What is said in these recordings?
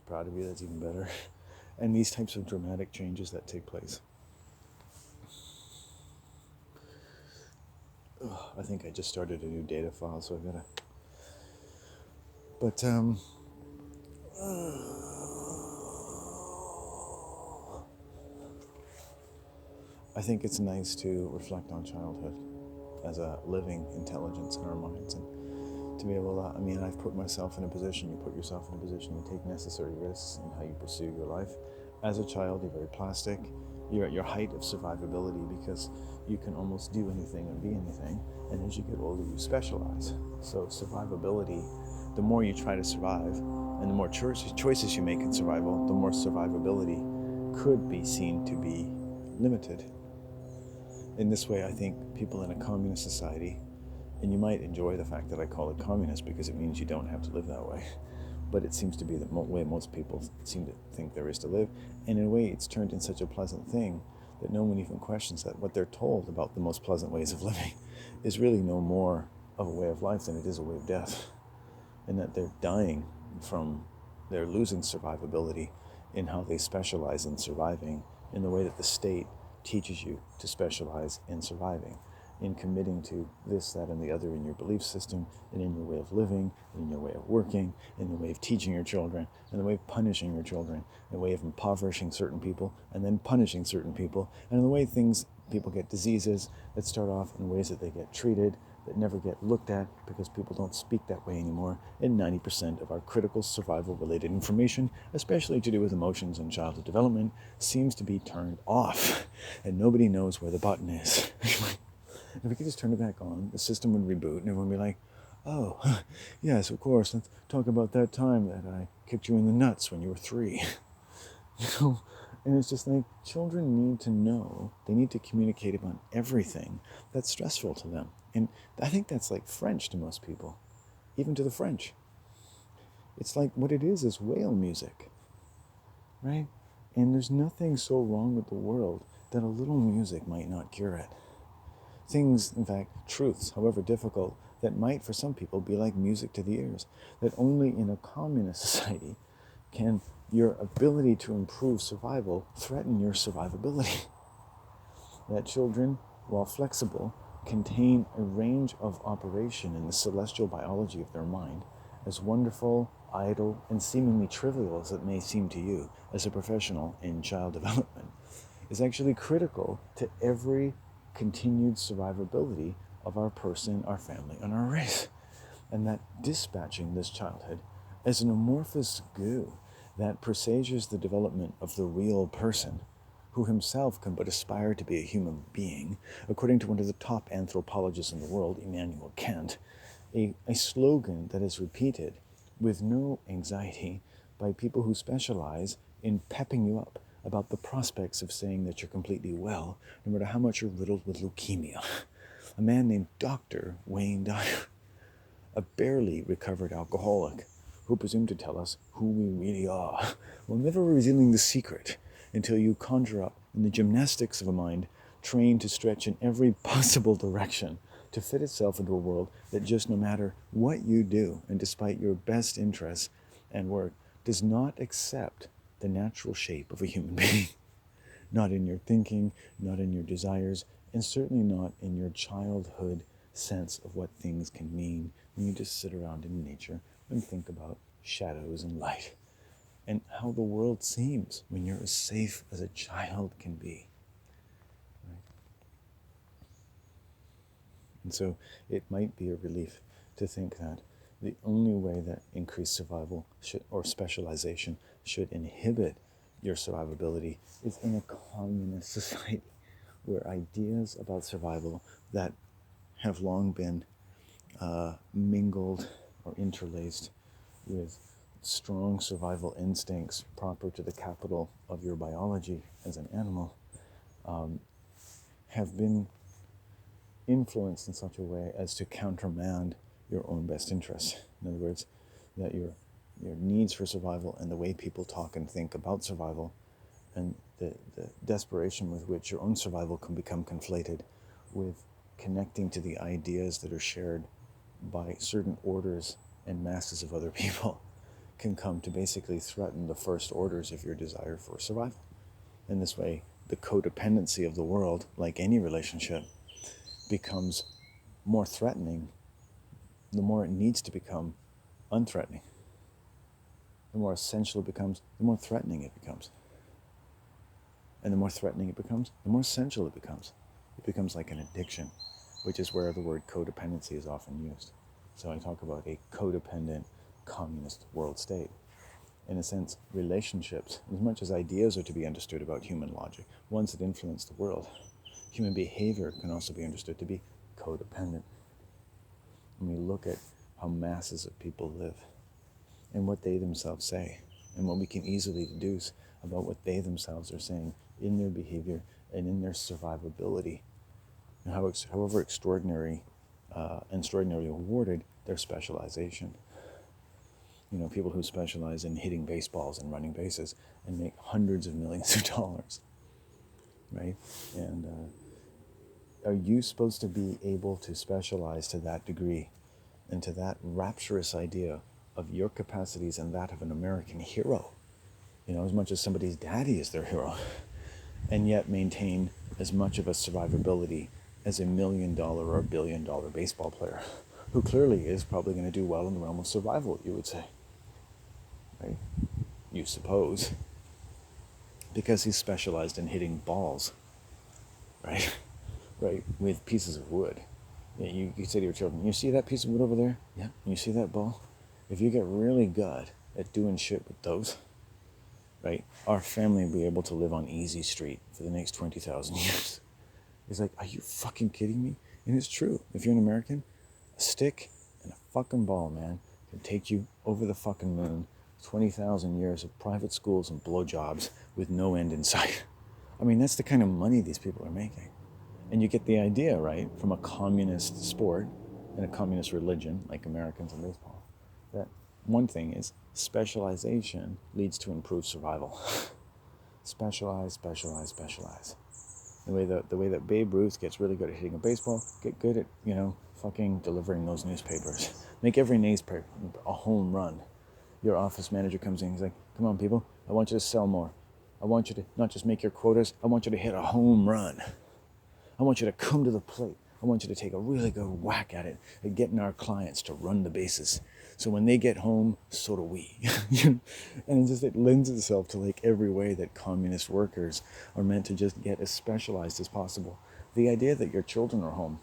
proud of you, that's even better. And these types of dramatic changes that take place. I think I just started a new data file, so I've got to... But, I think it's nice to reflect on childhood as a living intelligence in our minds, and to be able to, I've put myself in a position, you put yourself in a position, you take necessary risks in how you pursue your life. As a child, you're very plastic. You're at your height of survivability because you can almost do anything and be anything. And as you get older, you specialize. So survivability, the more you try to survive and the more choices you make in survival, the more survivability could be seen to be limited. In this way, I think people in a communist society, and you might enjoy the fact that I call it communist because it means you don't have to live that way, but it seems to be the way most people seem to think there is to live, and in a way it's turned in such a pleasant thing that no one even questions that what they're told about the most pleasant ways of living is really no more of a way of life than it is a way of death, and that they're dying from, they're losing survivability in how they specialize in surviving in the way that the state teaches you to specialize in surviving, in committing to this, that, and the other in your belief system, and in your way of living, and in your way of working, in the way of teaching your children, in the way of punishing your children, in the way of impoverishing certain people, and then punishing certain people, and in the way people get diseases that start off in ways that they get treated, that never get looked at because people don't speak that way anymore, and 90% of our critical survival-related information, especially to do with emotions and childhood development, seems to be turned off, and nobody knows where the button is. If we could just turn it back on, the system would reboot, and everyone would be like, oh, yes, of course, let's talk about that time that I kicked you in the nuts when you were 3. And it's just like, children need to know, they need to communicate about everything that's stressful to them. And I think that's like French to most people, even to the French. It's like what it is whale music, right? And there's nothing so wrong with the world that a little music might not cure it. Things, in fact, truths, however difficult, that might for some people be like music to the ears, that only in a communist society can your ability to improve survival threaten your survivability. That children, while flexible, contain a range of operation in the celestial biology of their mind, as wonderful, idle, and seemingly trivial as it may seem to you as a professional in child development, is actually critical to every continued survivability of our person, our family, and our race. And that dispatching this childhood as an amorphous goo that presages the development of the real person, who himself can but aspire to be a human being, according to one of the top anthropologists in the world, Immanuel Kant, a slogan that is repeated with no anxiety by people who specialize in pepping you up about the prospects of saying that you're completely well, no matter how much you're riddled with leukemia. A man named Dr. Wayne Dyer, a barely recovered alcoholic, who presumed to tell us who we really are, while never revealing the secret until you conjure up in the gymnastics of a mind trained to stretch in every possible direction to fit itself into a world that just no matter what you do, and despite your best interests and work, does not accept the natural shape of a human being. Not in your thinking, not in your desires, and certainly not in your childhood sense of what things can mean when you just sit around in nature and think about shadows and light, and how the world seems when you're as safe as a child can be. Right? And so it might be a relief to think that the only way that increased survival or specialization should inhibit your survivability is in a communist society where ideas about survival that have long been mingled or interlaced with strong survival instincts proper to the capital of your biology as an animal have been influenced in such a way as to countermand your own best interests. In other words, that your needs for survival and the way people talk and think about survival and the desperation with which your own survival can become conflated with connecting to the ideas that are shared by certain orders and masses of other people can come to basically threaten the first orders of your desire for survival. In this way, the codependency of the world, like any relationship, becomes more threatening the more it needs to become unthreatening. The more essential it becomes, the more threatening it becomes. And the more threatening it becomes, the more essential it becomes. It becomes like an addiction, which is where the word codependency is often used. So I talk about a codependent communist world state. In a sense, relationships, as much as ideas are to be understood about human logic, ones that influence the world, human behavior can also be understood to be codependent. When we look at how masses of people live and what they themselves say, and what we can easily deduce about what they themselves are saying in their behavior and in their survivability, and however extraordinarily awarded their specialization. You know, people who specialize in hitting baseballs and running bases and make hundreds of millions of dollars, right? And are you supposed to be able to specialize to that degree and to that rapturous idea of your capacities and that of an American hero, you know, as much as somebody's daddy is their hero, and yet maintain as much of a survivability as $1 million or $1 billion baseball player, who clearly is probably going to do well in the realm of survival, you would say, right? You suppose, because he's specialized in hitting balls, right? Right, with pieces of wood. You say to your children, you see that piece of wood over there? Yeah. And you see that ball? If you get really good at doing shit with those, right, our family will be able to live on Easy Street for the next 20,000 years. He's like, are you fucking kidding me? And it's true. If you're an American, a stick and a fucking ball, man, can take you over the fucking moon, 20,000 years of private schools and blowjobs with no end in sight. I mean, that's the kind of money these people are making. And you get the idea, right, from a communist sport and a communist religion, like Americans and baseball, that one thing is specialization leads to improved survival. Specialize, specialize, specialize. The way that Babe Ruth gets really good at hitting a baseball, get good at, you know, fucking delivering those newspapers. Make every newspaper a home run. Your office manager comes in, he's like, come on, people, I want you to sell more. I want you to not just make your quotas, I want you to hit a home run. I want you to come to the plate. I want you to take a really good whack at it and getting our clients to run the bases. So when they get home, so do we. And it lends itself to like every way that communist workers are meant to just get as specialized as possible. The idea that your children are home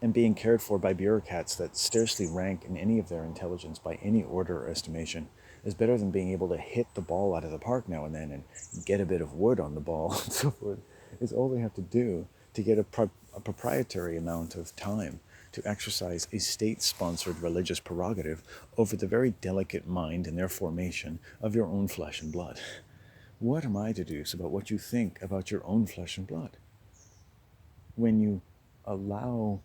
and being cared for by bureaucrats that scarcely rank in any of their intelligence by any order or estimation is better than being able to hit the ball out of the park now and then and get a bit of wood on the ball and so forth. Is all they have to do to get a proprietary amount of time to exercise a state-sponsored religious prerogative over the very delicate mind and their formation of your own flesh and blood. What am I to do about what you think about your own flesh and blood? When you allow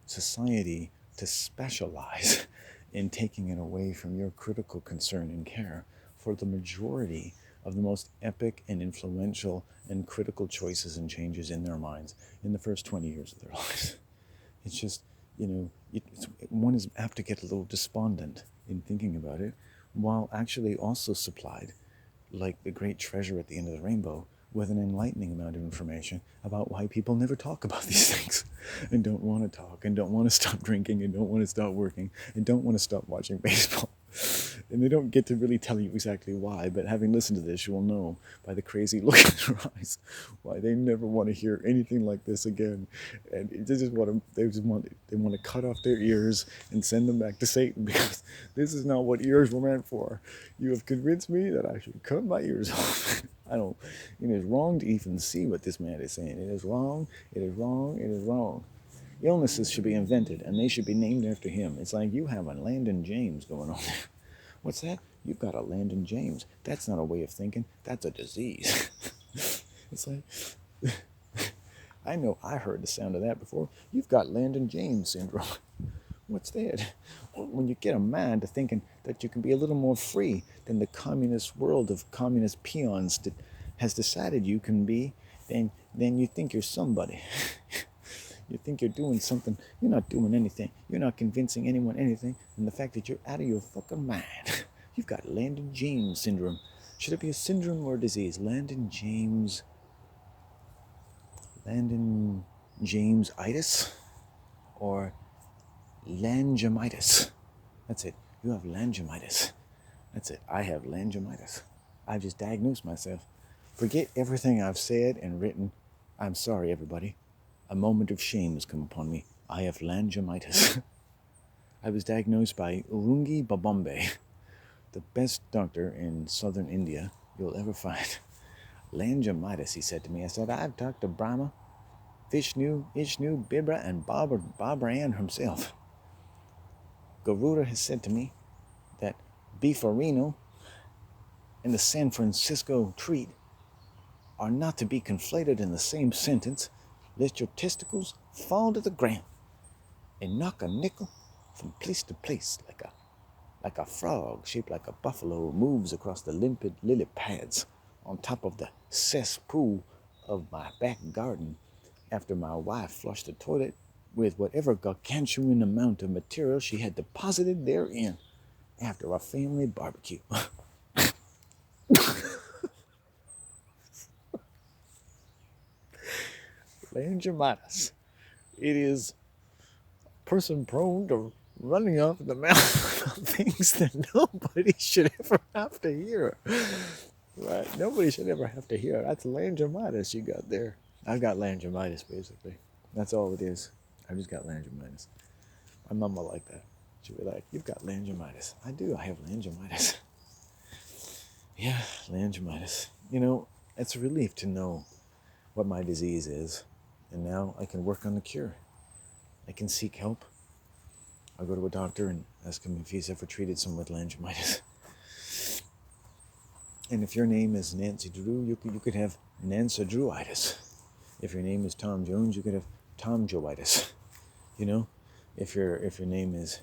society to specialize in taking it away from your critical concern and care for the majority of the most epic and influential and critical choices and changes in their minds in the first 20 years of their lives. It's just, you know, one is apt to get a little despondent in thinking about it, while actually also supplied, like the great treasure at the end of the rainbow, with an enlightening amount of information about why people never talk about these things and don't want to talk and don't want to stop drinking and don't want to stop working and don't want to stop watching baseball. And they don't get to really tell you exactly why, but having listened to this, you will know by the crazy look in their eyes why they never want to hear anything like this again. And they want to cut off their ears and send them back to Satan, because this is not what ears were meant for. You have convinced me that I should cut my ears off. It is wrong to even see what this man is saying. It is wrong, it is wrong, it is wrong. Illnesses should be invented, and they should be named after him. It's like you have a Landon James going on there. What's that? You've got a Landon James. That's not a way of thinking. That's a disease. It's like, I know I heard the sound of that before. You've got Landon James syndrome. What's that? When you get a mind to thinking that you can be a little more free than the communist world of communist peons has decided you can be, then you think you're somebody. You think you're doing something. You're not doing anything. You're not convincing anyone anything. And the fact that you're out of your fucking mind. You've got Landon James syndrome. Should it be a syndrome or a disease? Landon James-itis or langiomitis. That's it. You have langiomitis. That's it. I have langiomitis. I've just diagnosed myself. Forget everything I've said and written. I'm sorry, everybody. A moment of shame has come upon me. I have langiomitis. I was diagnosed by Urungi Babombe, the best doctor in southern India you'll ever find. Langiomitis, he said to me. I said, I've talked to Brahma, Vishnu, Ishnu, Bibra, and Barbara Ann himself. Garuda has said to me that Beefarino and the San Francisco treat are not to be conflated in the same sentence, lest your testicles fall to the ground and knock a nickel from place to place like a frog shaped like a buffalo moves across the limpid lily pads on top of the cesspool of my back garden after my wife flushed the toilet with whatever gargantuan amount of material she had deposited therein after a family barbecue. Langiomitis. It is a person prone to running off the mouth of things that nobody should ever have to hear. Right? Nobody should ever have to hear. That's langiomitis you got there. I've got langiomitis, basically. That's all it is. I just got langiomitis. My mama like that. She'd be like, you've got langiomitis. I do. I have langiomitis. Yeah, langiomitis. You know, it's a relief to know what my disease is. And now I can work on the cure. I can seek help. I'll go to a doctor and ask him if he's ever treated someone with langiomitis. And if your name is Nancy Drew, you could have Nancy Drewitis. If your name is Tom Jones, you could have Tom Joeitis. You know, if your name is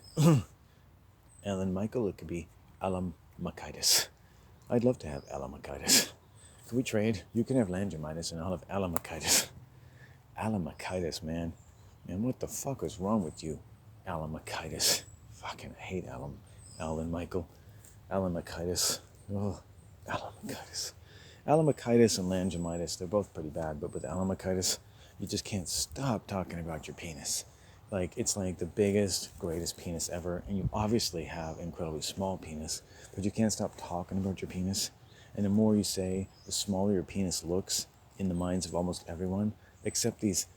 Alan Michael, it could be Alamachitis. I'd love to have Alamachitis. Can we trade? You can have langiomitis and I'll have Alamachitis. Alamachitis, man. Man, what the fuck is wrong with you? Alamachitis. Fucking hate Alan Michael. Alamachitis. Oh, Alamachitis. Alamachitis and langiomitis, they're both pretty bad, but with Alamachitis, you just can't stop talking about your penis. Like, it's like the biggest, greatest penis ever, and you obviously have incredibly small penis, but you can't stop talking about your penis. And the more you say, the smaller your penis looks in the minds of almost everyone, except these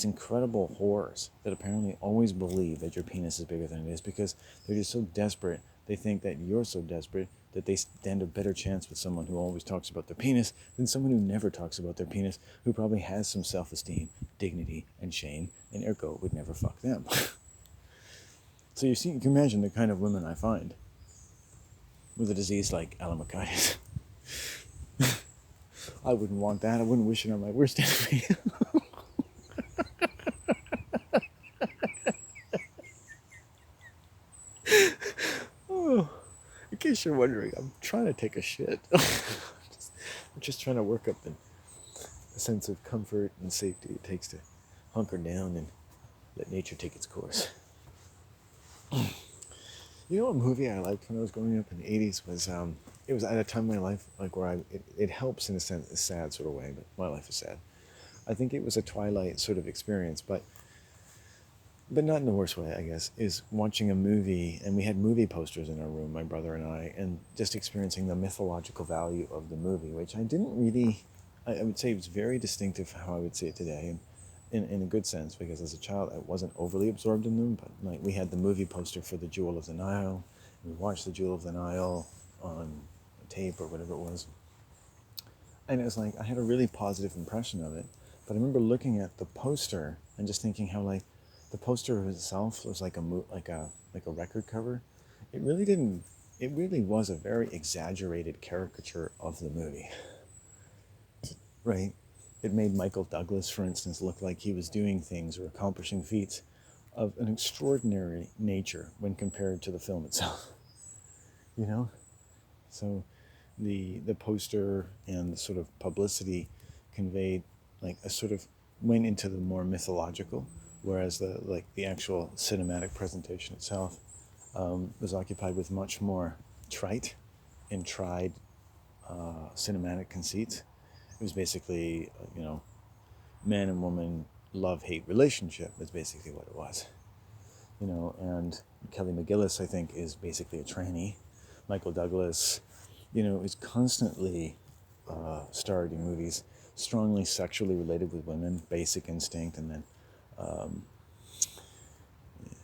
incredible whores that apparently always believe that your penis is bigger than it is because they're just so desperate. They think that you're so desperate that they stand a better chance with someone who always talks about their penis than someone who never talks about their penis, who probably has some self-esteem, dignity, and shame, and ergo would never fuck them. So you can imagine the kind of women I find with a disease like Alamachitis. I wouldn't want that. I wouldn't wish it on my worst enemy. Oh, in case you're wondering, I'm trying to take a shit. I'm just trying to work up the sense of comfort and safety it takes to hunker down and let nature take its course. You know, a movie I liked when I was growing up in the 80s was, it was at a time in my life like where it helps in a sense, a sad sort of way, but my life is sad. I think it was a Twilight sort of experience, but not in the worst way, I guess, is watching a movie, and we had movie posters in our room, my brother and I, and just experiencing the mythological value of the movie, which I didn't really, I would say it was very distinctive how I would see it today, and in a good sense, because as a child I wasn't overly absorbed in them, but like we had the movie poster for The Jewel of the Nile, and we watched The Jewel of the Nile on tape or whatever it was, and it was like, I had a really positive impression of it, but I remember looking at the poster and just thinking how like, the poster itself was like a record cover. It really was a very exaggerated caricature of the movie, right? It made Michael Douglas, for instance, look like he was doing things or accomplishing feats of an extraordinary nature when compared to the film itself, you know? So the poster and the sort of publicity conveyed like a sort of went into the more mythological, whereas the actual cinematic presentation itself was occupied with much more trite and tried cinematic conceits. It was basically, man and woman love-hate relationship is basically what it was. And Kelly McGillis, I think, is basically a tranny. Michael Douglas, is constantly starred in movies strongly sexually related with women, Basic Instinct, and then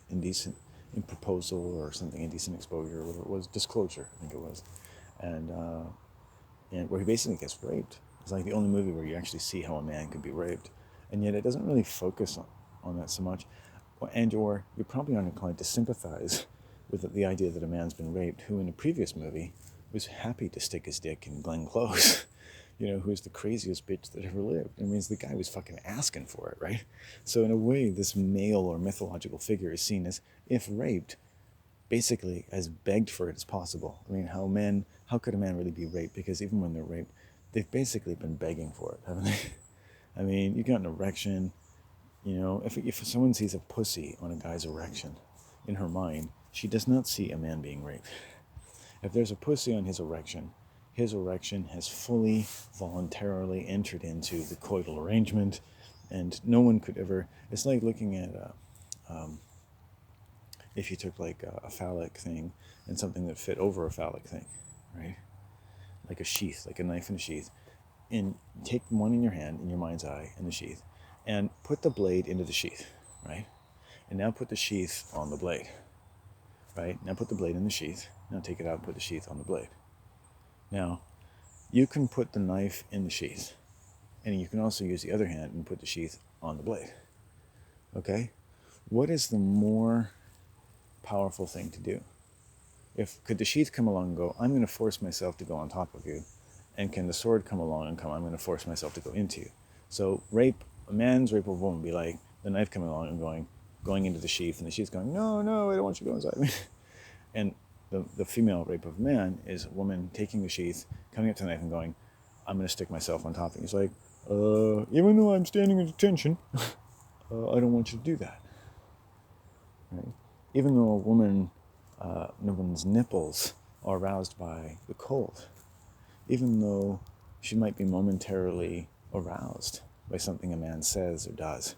Indecent in Proposal or something, Indecent Exposure, or whatever it was, Disclosure, I think it was. And where he basically gets raped. It's like the only movie where you actually see how a man could be raped. And yet it doesn't really focus on that so much. Or you're probably inclined to sympathize with the idea that a man's been raped, who in a previous movie was happy to stick his dick in Glenn Close, who's the craziest bitch that ever lived. I mean, the guy was fucking asking for it, right? So in a way, this male or mythological figure is seen as, if raped, basically as begged for it as possible. I mean, how could a man really be raped? Because even when they're raped, they've basically been begging for it, haven't they? I mean, you got an erection, if someone sees a pussy on a guy's erection, in her mind, she does not see a man being raped. If there's a pussy on his erection has fully, voluntarily entered into the coital arrangement, and no one could ever, it's like looking at if you took like a phallic thing and something that fit over a phallic thing, right? Like a sheath, like a knife in a sheath. And take one in your hand, in your mind's eye, in the sheath, and put the blade into the sheath, right? And now put the sheath on the blade, right? Now put the blade in the sheath. Now take it out and put the sheath on the blade. Now, you can put the knife in the sheath, and you can also use the other hand and put the sheath on the blade, okay? What is the more powerful thing to do? Could the sheath come along and go, I'm going to force myself to go on top of you, and can the sword come along and I'm going to force myself to go into you? So a man's rape of a woman would be like the knife coming along and going into the sheath, and the sheath going, no, I don't want you to go inside me. And the female rape of a man is a woman taking the sheath, coming up to the knife and going, I'm going to stick myself on top of you. He's like, even though I'm standing at attention, I don't want you to do that. Right? Even though no one's nipples are aroused by the cold, even though she might be momentarily aroused by something a man says or does,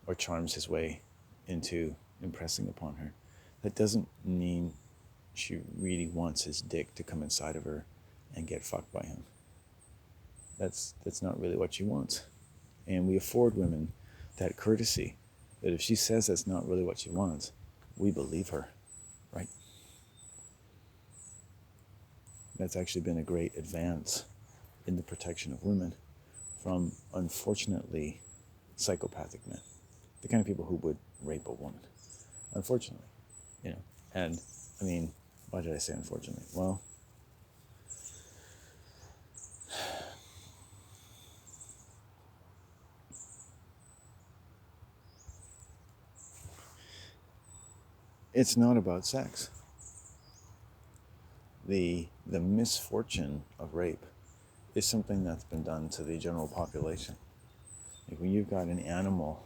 or charms his way into impressing upon her, that doesn't mean she really wants his dick to come inside of her and get fucked by him. That's not really what she wants. And we afford women that courtesy, that if she says that's not really what she wants, we believe her, right? That's actually been a great advance in the protection of women from, unfortunately, psychopathic men. The kind of people who would rape a woman. Unfortunately, And, I mean, why did I say unfortunately? Well, it's not about sex. The misfortune of rape is something that's been done to the general population. Like when you've got an animal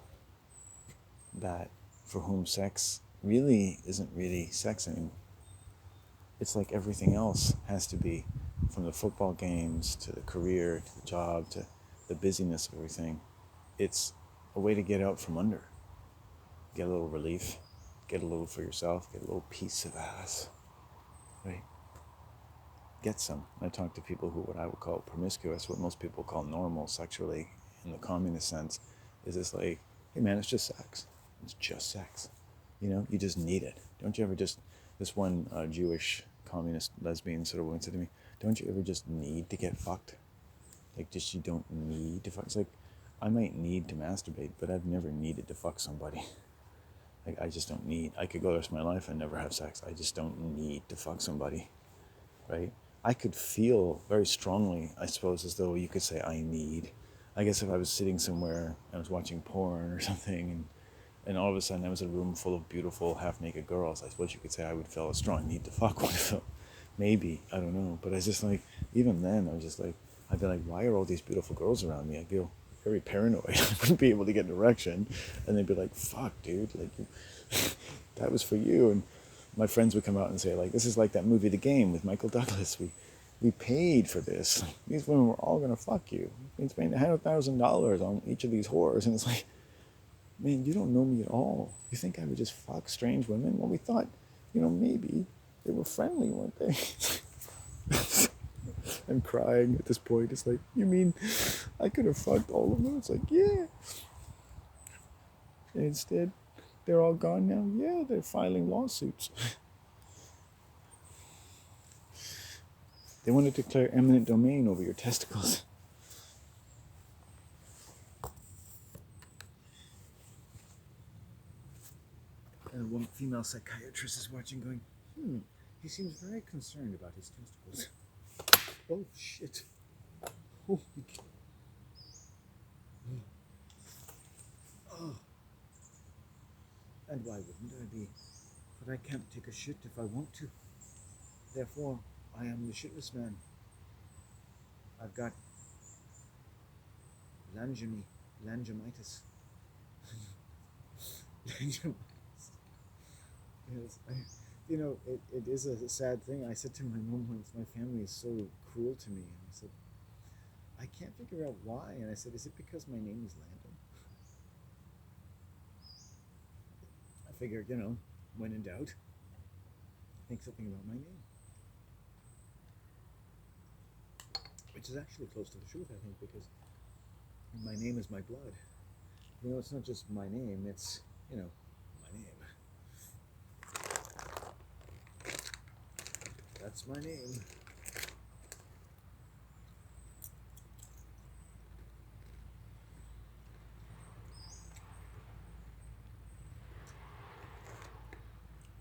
that for whom sex really isn't really sex anymore. It's like everything else has to be, from the football games to the career to the job to the busyness of everything. It's a way to get out from under, get a little relief, get a little for yourself, get a little piece of ass, right? Get some. I talk to people who, what I would call promiscuous, what most people call normal sexually in the communist sense, is this like, hey man, it's just sex. It's just sex. You just need it. Don't you ever just, this one Jewish communist lesbian sort of woman said to me, don't you ever just need to get fucked? Like, just you don't need to fuck. It's like, I might need to masturbate, but I've never needed to fuck somebody. Like, I just don't need, I could go the rest of my life and never have sex. I just don't need to fuck somebody, right? I could feel very strongly, I suppose, as though you could say, I need. I guess if I was sitting somewhere, I was watching porn or something, and all of a sudden I was in a room full of beautiful half-naked girls, I suppose you could say I would feel a strong need to fuck one of them. Maybe, I don't know. But I was just like, even then, I was just like, I'd be like, why are all these beautiful girls around me? I feel very paranoid. I wouldn't be able to get an erection, and they'd be like, "Fuck, dude, like that was for you." And my friends would come out and say, like, "This is like that movie, The Game, with Michael Douglas. We paid for this. These women were all gonna fuck you. We spent $100,000 on each of these whores," and it's like, man, you don't know me at all. You think I would just fuck strange women? Well, we thought, maybe they were friendly, weren't they? I'm crying at this point. It's like, you mean I could have fucked all of them? It's like, yeah. And instead, they're all gone now? Yeah, they're filing lawsuits. They want to declare eminent domain over your testicles. And one female psychiatrist is watching going, he seems very concerned about his testicles. Oh, shit. Oh. Oh. And why wouldn't I be? But I can't take a shit if I want to. Therefore, I am the shitless man. I've got langemitis. Langemitis. Yes, it is a sad thing. I said to my mom once, my family is so cruel to me. And I said, I can't figure out why. And I said, is it because my name is Landon? I figured, when in doubt, think something about my name. Which is actually close to the truth, I think, because my name is my blood. It's not just my name, it's, my name. That's my name.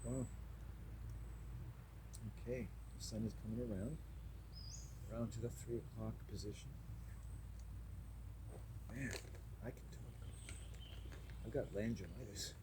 Wow. Okay, the sun is coming around to the 3 o'clock position. Man, I can talk. I've got langemitis.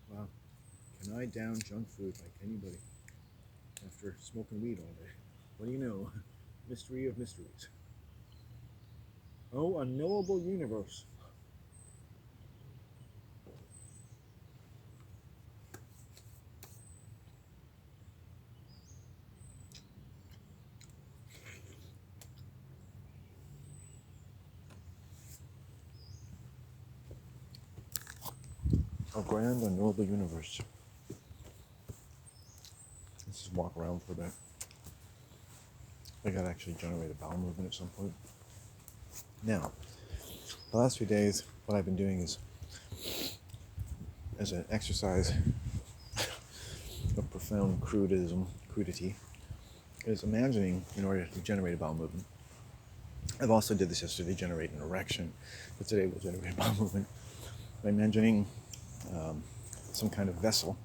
Wow. Can I down junk food like anybody after smoking weed all day? What do you know? Mystery of mysteries. Oh, unknowable universe. A grand unknowable universe. Let's just walk around for a bit. I gotta actually generate a bowel movement at some point. Now, the last few days, what I've been doing is, as an exercise of profound crudity, is imagining in order to generate a bowel movement. I've also did this yesterday, generate an erection, but today we'll generate a bowel movement by imagining some kind of vessel,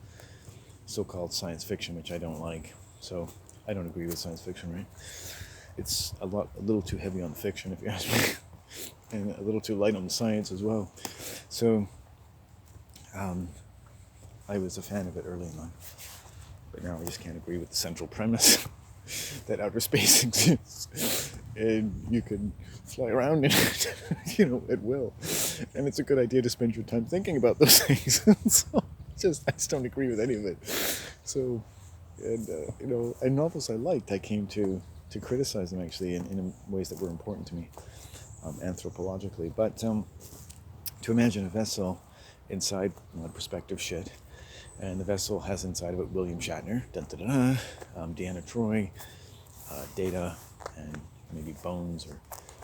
so-called science fiction, which I don't like. So I don't agree with science fiction, right? It's a little too heavy on the fiction, if you ask me, and a little too light on the science as well. So I was a fan of it early in life. But now I just can't agree with the central premise that outer space exists and you can fly around in it, at will. And it's a good idea to spend your time thinking about those things. So I just don't agree with any of it. So, and novels I liked, I came to criticize them actually in ways that were important to me, anthropologically. But to imagine a vessel inside perspective shit, and the vessel has inside of it William Shatner, Deanna Troi, Data, and maybe Bones or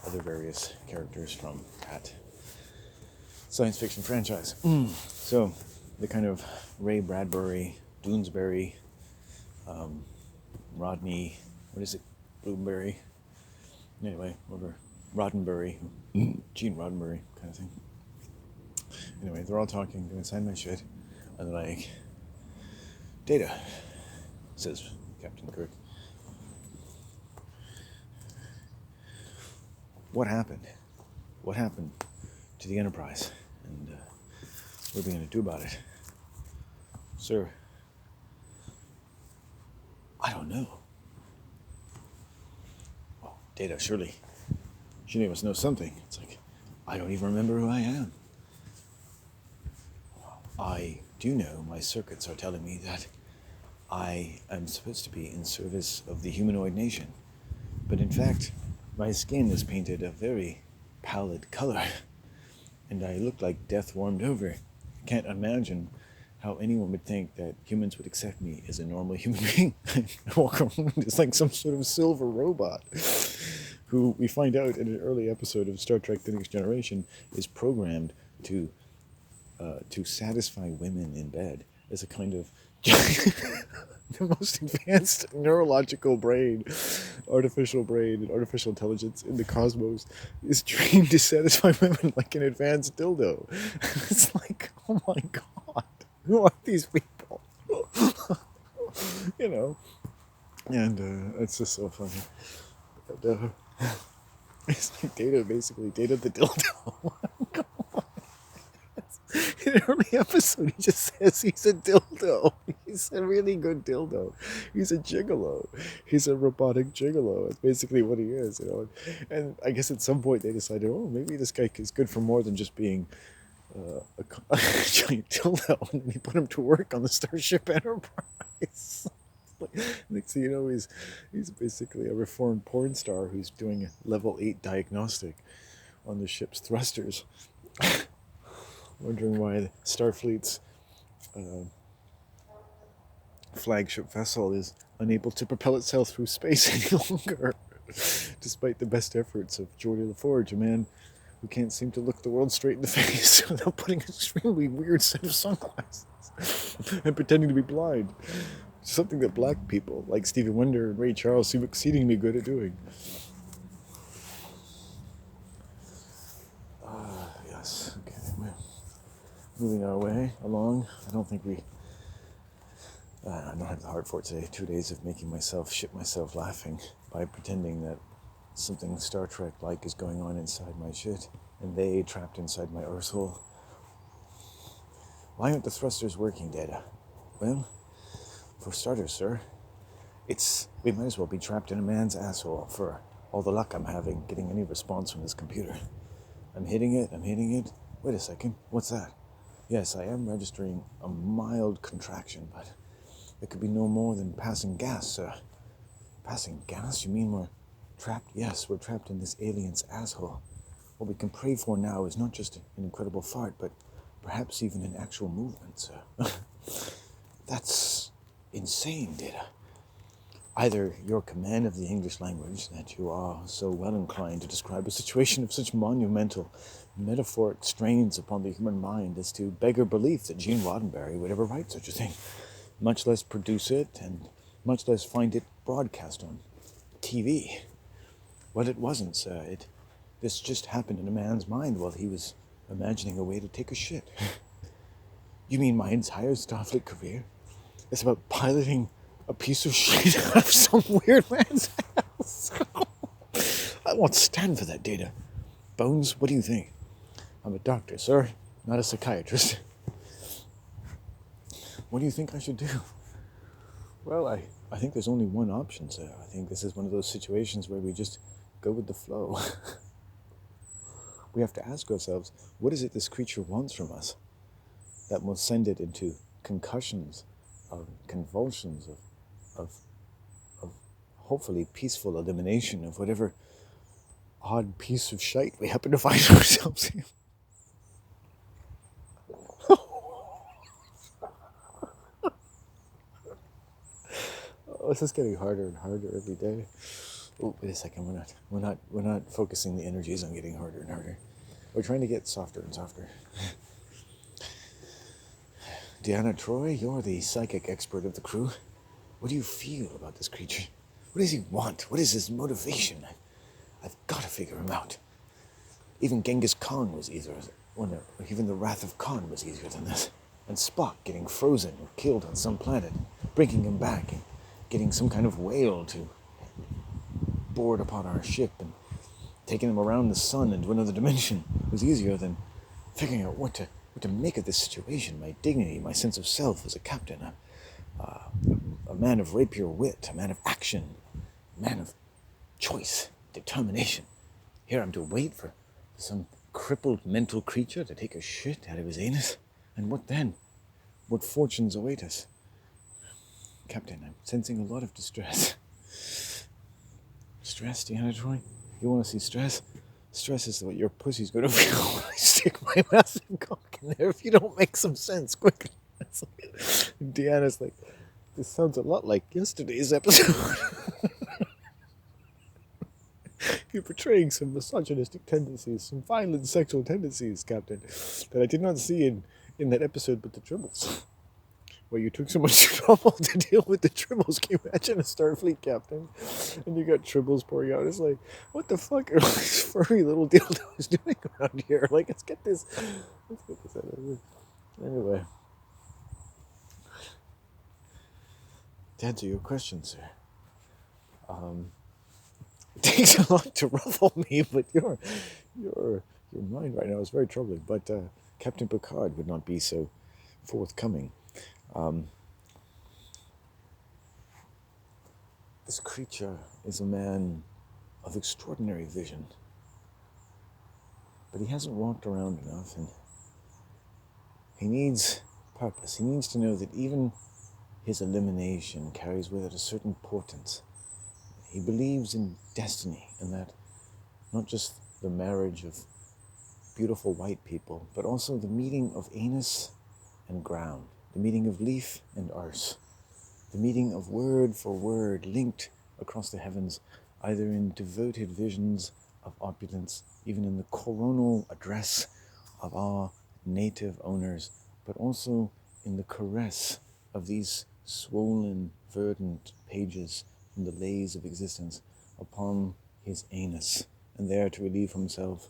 other various characters from that science fiction franchise. So the kind of Ray Bradbury, Doonesbury, Rodney, what is it, Bloomberry? Anyway, whatever, Roddenberry, Gene Roddenberry kind of thing. Anyway, they're all talking, going to sign my shit, and they're like, Data, says Captain Kirk. What happened? What happened to the Enterprise? And what are we going to do about it? Sir, I don't know. Well, Data, surely you must know something. It's like, I don't even remember who I am. I do know my circuits are telling me that I am supposed to be in service of the humanoid nation. But in fact, my skin is painted a very pallid color, and I look like death warmed over. I can't imagine how anyone would think that humans would accept me as a normal human being. I walk around as like some sort of silver robot, who we find out in an early episode of Star Trek The Next Generation is programmed to satisfy women in bed as a kind of the most advanced neurological brain, artificial intelligence in the cosmos is trained to satisfy women like an advanced dildo. It's like, oh my god, who are these people? And it's just so funny. And, it's like Data, basically Data the dildo. In an early episode, he just says he's a dildo. He's a really good dildo. He's a gigolo. He's a robotic gigolo. It's basically what he is, And I guess at some point they decided, maybe this guy is good for more than just being a giant dildo. And they put him to work on the Starship Enterprise. Next thing you know, he's basically a reformed porn star who's doing a level 8 diagnostic on the ship's thrusters. Wondering why Starfleet's flagship vessel is unable to propel itself through space any longer, despite the best efforts of Geordi LaForge, a man who can't seem to look the world straight in the face without putting an extremely weird set of sunglasses and pretending to be blind. Something that black people like Stevie Wonder and Ray Charles seem exceedingly good at doing. Yes, okay, well, moving our way along. I don't have the heart for it today. 2 days of making myself shit myself laughing by pretending that something Star Trek-like is going on inside my shit, and they trapped inside my arsehole. Why aren't the thrusters working, Data? Well, for starters, sir, we might as well be trapped in a man's asshole for all the luck I'm having getting any response from this computer. I'm hitting it. Wait a second, what's that? Yes, I am registering a mild contraction, but it could be no more than passing gas, sir. Passing gas? You mean we're trapped? Yes, we're trapped in this alien's asshole. What we can pray for now is not just an incredible fart, but perhaps even an actual movement, sir. That's insane, Data. Either your command of the English language, that you are so well inclined to describe a situation of such monumental metaphoric strains upon the human mind as to beggar belief that Gene Roddenberry would ever write such a thing, much less produce it, and much less find it broadcast on TV. Well, it wasn't, sir. This just happened in a man's mind while he was imagining a way to take a shit. You mean my entire Starfleet career is about piloting a piece of shit out of some weird man's house? I won't stand for that, Data. Bones, what do you think? I'm a doctor, sir, not a psychiatrist. What do you think I should do? Well, I think there's only one option, sir. I think this is one of those situations where we just go with the flow. We have to ask ourselves, what is it this creature wants from us that will send it into concussions, of convulsions, of, of hopefully peaceful elimination of whatever odd piece of shite we happen to find ourselves in. Oh, this is getting harder and harder every day. Oh, wait a second. We're not focusing the energies on getting harder and harder. We're trying to get softer and softer. Deanna Troy, you're the psychic expert of the crew. What do you feel about this creature? What does he want? What is his motivation? I've got to figure him out. Even Genghis Khan was easier. Even the Wrath of Khan was easier than this. And Spock getting frozen or killed on some planet, bringing him back, and getting some kind of whale to board upon our ship and taking him around the sun into another dimension was easier than figuring out what to make of this situation. My dignity, my sense of self as a captain, a man of rapier wit, a man of action, a man of choice, determination. Here I'm to wait for some crippled mental creature to take a shit out of his anus. And what then? What fortunes await us? Captain, I'm sensing a lot of distress. Stress, Deanna Troy? You want to see stress? Stress is what your pussy's going to feel when I stick my massive cock in there if you don't make some sense quickly. Deanna's like, this sounds a lot like yesterday's episode. You're portraying some misogynistic tendencies, some violent sexual tendencies, Captain, that I did not see in that episode with the tribbles. Where you took so much trouble to deal with the tribbles. Can you imagine a Starfleet captain? And you got tribbles pouring out. It's like, what the fuck are these furry little dildos doing around here? Like, let's get this out of here. Anyway. To answer your question, sir. It takes a lot to ruffle me, but your mind right now is very troubling. But Captain Picard would not be so forthcoming. This creature is a man of extraordinary vision, but he hasn't walked around enough, and he needs purpose. He needs to know that even his elimination carries with it a certain portent. He believes in destiny, and that not just the marriage of beautiful white people, but also the meeting of anus and ground, the meeting of leaf and arse, the meeting of word for word linked across the heavens, either in devoted visions of opulence, even in the coronal address of our native owners, but also in the caress of these swollen, verdant pages from the lays of existence upon his anus, and there to relieve himself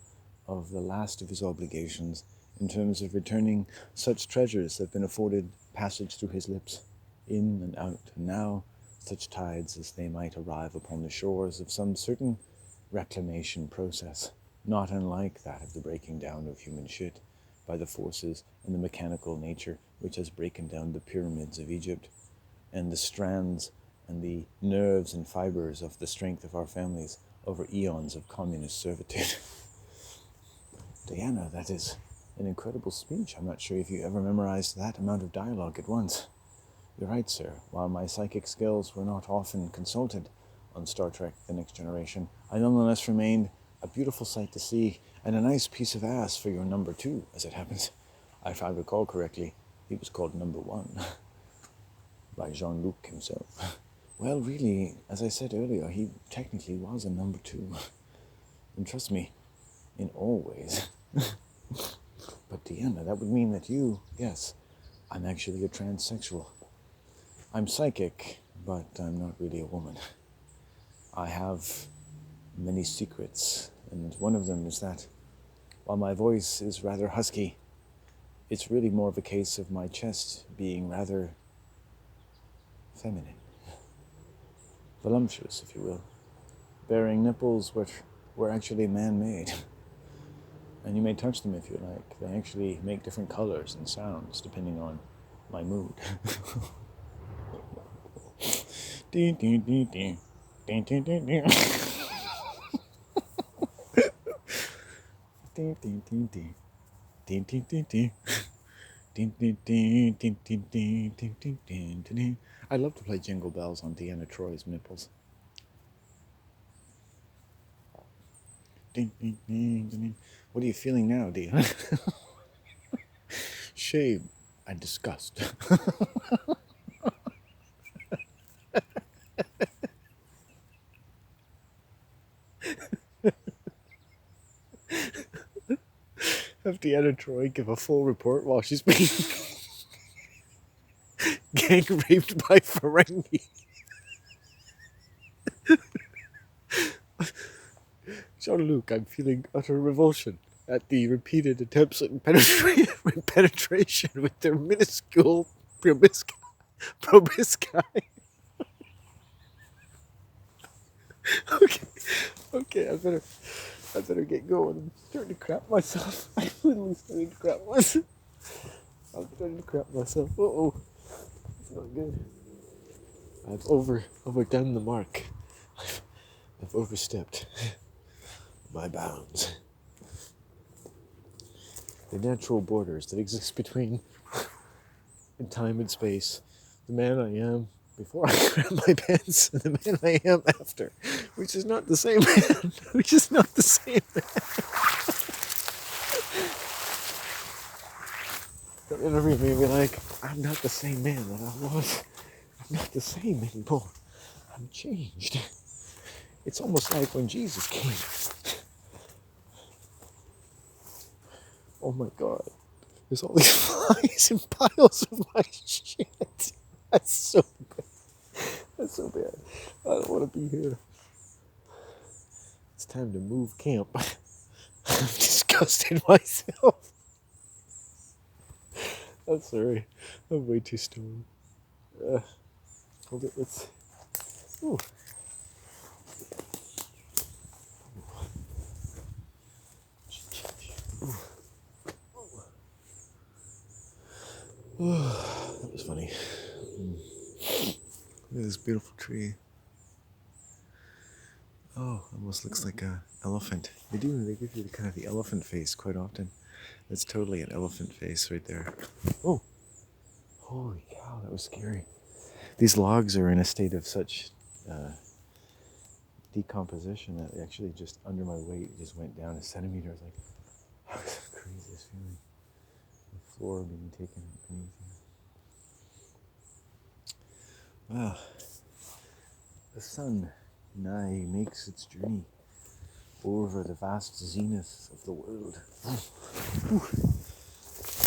of the last of his obligations in terms of returning such treasures that have been afforded passage through his lips, in and out, and now such tides as they might arrive upon the shores of some certain reclamation process, not unlike that of the breaking down of human shit by the forces and the mechanical nature which has broken down the pyramids of Egypt, and the strands and the nerves and fibers of the strength of our families over eons of communist servitude. Diana, that is an incredible speech. I'm not sure if you ever memorized that amount of dialogue at once. You're right, sir. While my psychic skills were not often consulted on Star Trek The Next Generation, I nonetheless remained a beautiful sight to see and a nice piece of ass for your number 2, as it happens. If I recall correctly, he was called number 1 by Jean-Luc himself. Well, really, as I said earlier, he technically was a number 2. And trust me, in all ways. But Deanna, that would mean that you, yes, I'm actually a transsexual. I'm psychic, but I'm not really a woman. I have many secrets, and one of them is that while my voice is rather husky, it's really more of a case of my chest being rather feminine. Voluptuous, if you will. Bearing nipples which were actually man-made. And you may touch them if you like. They actually make different colors and sounds depending on my mood. Ding, ding, ding, ding. Ding, ding, ding, ding. Ding, ding, ding, ding. Ding, ding, ding, ding. Ding, ding, ding, ding, ding, ding, ding, ding, ding, ding. I love to play Jingle Bells on Deanna Troy's nipples. Ding, ding, ding, ding, ding. What are you feeling now, Deanna? Shame and disgust. Have Deanna Troy give a full report while she's being gang raped by Ferengi. Jean-Luc, I'm feeling utter revulsion at the repeated attempts at penetration with their minuscule proboscis. Okay, I better get going. I'm starting to crap myself. I'm literally starting to crap myself. Uh-oh. It's not good. I've overdone the mark. I've overstepped my bounds. The natural borders that exist between in time and space. The man I am before I grab my pants and the man I am after. Which is not the same man. Which is not the same man. Don't interview me and be like, I'm not the same man that I was. I'm not the same anymore. I'm changed. It's almost like when Jesus came. Oh my God. There's all these flies and piles of my shit. That's so bad. That's so bad. I don't want to be here. It's time to move camp. I'm disgusted myself. I'm sorry. I'm way too stoned. Hold it. Let's. Ooh. That was funny. Look at this beautiful tree. Oh, almost looks like an elephant. They give you kind of the elephant face quite often. That's totally an elephant face right there. Oh, holy cow, that was scary. These logs are in a state of such decomposition that they actually just under my weight just went down a centimeter. I was like, that was the craziest feeling. The floor being taken beneath you. Wow. The sun nigh makes its journey over the vast zenith of the world.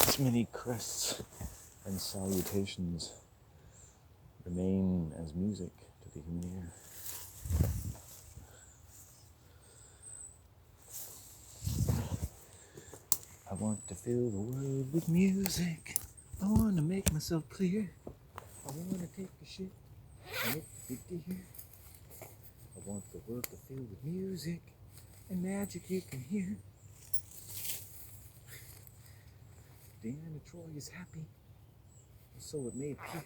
Its many crests and salutations remain as music to the human ear. I want to fill the world with music. I want to make myself clear. I want to take a shit and make it big to hear. I want the world to fill with music and magic you can hear. Deanna Troy is happy, so it may appear.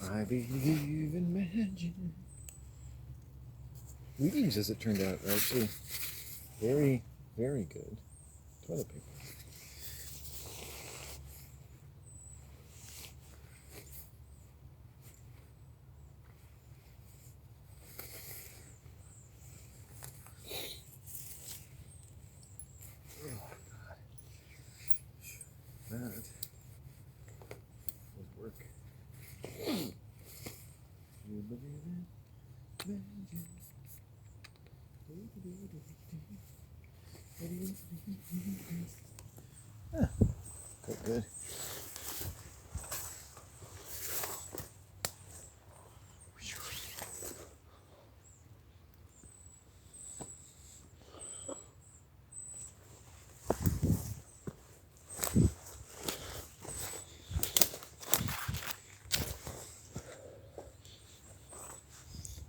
I believe in magic. Readings, as it turned out, are actually very, very good to other people. That was work. You believe in magic. Quite good.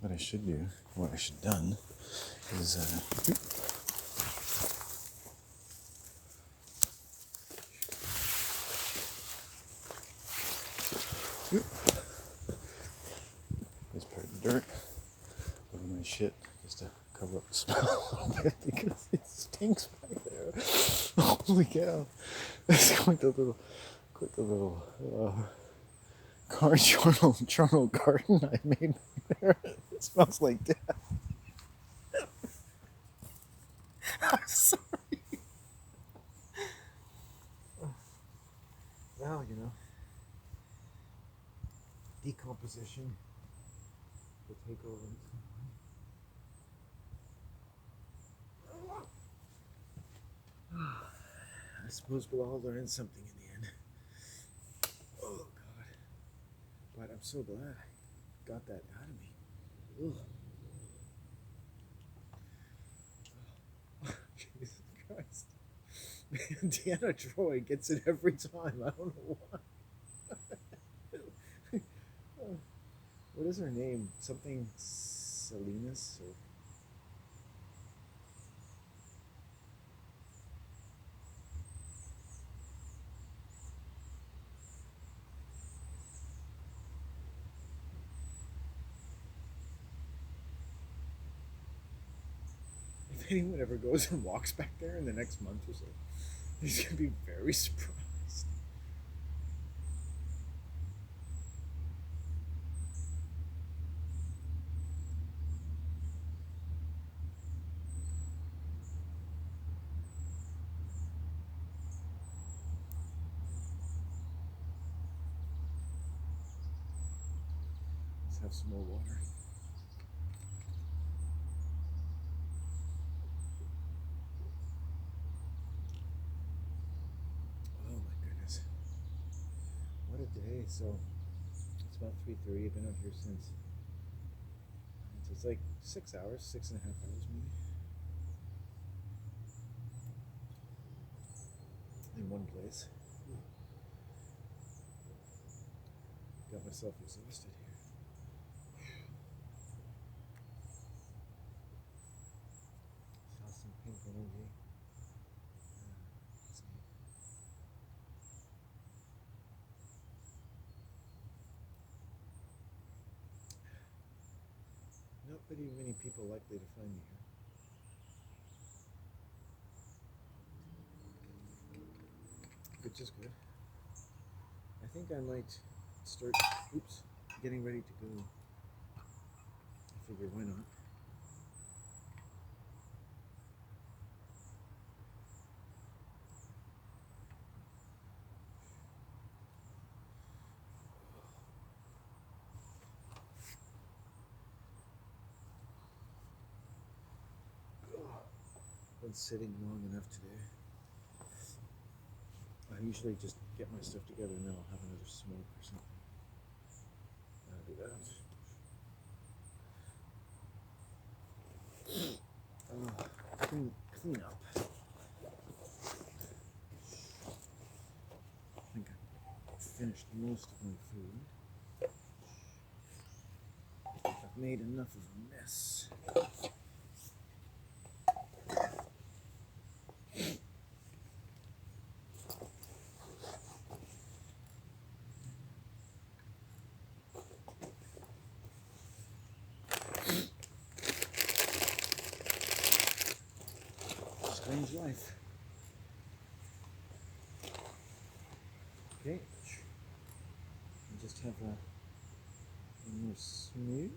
what I should do, what I should have done, is just put dirt over my shit just to cover up the smell a little bit because it stinks back there. Holy cow! It's quite the little charnel garden I made back there. It smells like death. I'm sorry. Well, decomposition will take over. I suppose we'll all learn something in the end. Oh, God. But I'm so glad I got that out of me. Ugh. Oh, Jesus Christ. Man, Deanna Troy gets it every time. I don't know why. What is her name? Something Salinas? Or... If anyone ever goes and walks back there in the next month or so, he's going to be very surprised. Let's have some more water. Oh my goodness. What a day. So it's about 3:30. I've been out here since. So it's like 6 hours, 6.5 hours maybe. In one place. Got myself exhausted here. Saw some pink energy. Not pretty many people likely to find me here. Which is good. I think I might start, getting ready to go. I figure, why not? Been sitting long enough today. I usually just get my stuff together and then I'll have another smoke or something. I'll do that. Clean up. I think I've finished most of my food. I've made enough of a mess. Strange life. Okay. I just have one more smoke.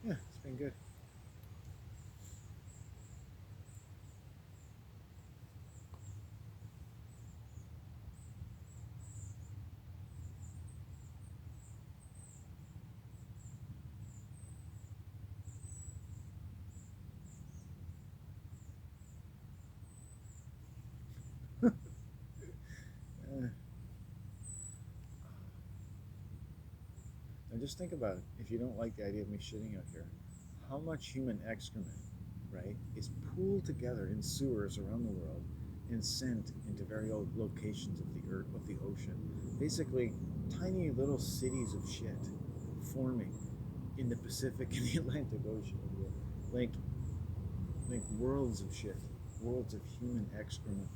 Yeah, it's been good. Now just think about it. If you don't like the idea of me shitting out here, how much human excrement, right, is pooled together in sewers around the world and sent into various locations of the earth, of the ocean. Basically, tiny little cities of shit forming in the Pacific and the Atlantic Ocean, like worlds of shit, worlds of human excrement,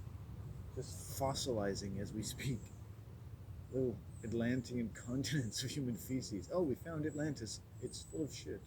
just fossilizing as we speak. Little Atlantean continents of human feces. Oh, we found Atlantis. It's full of shit.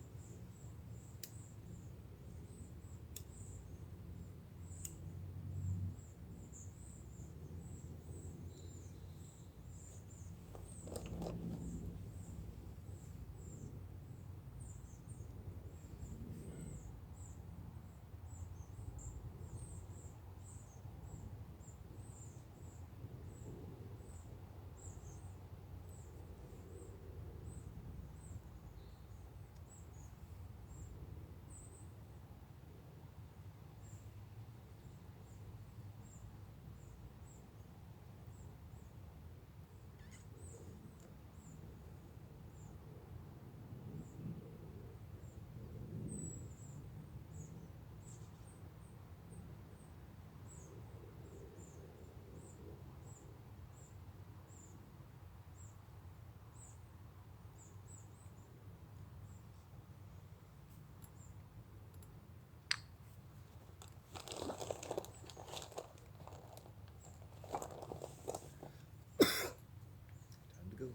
Time to go.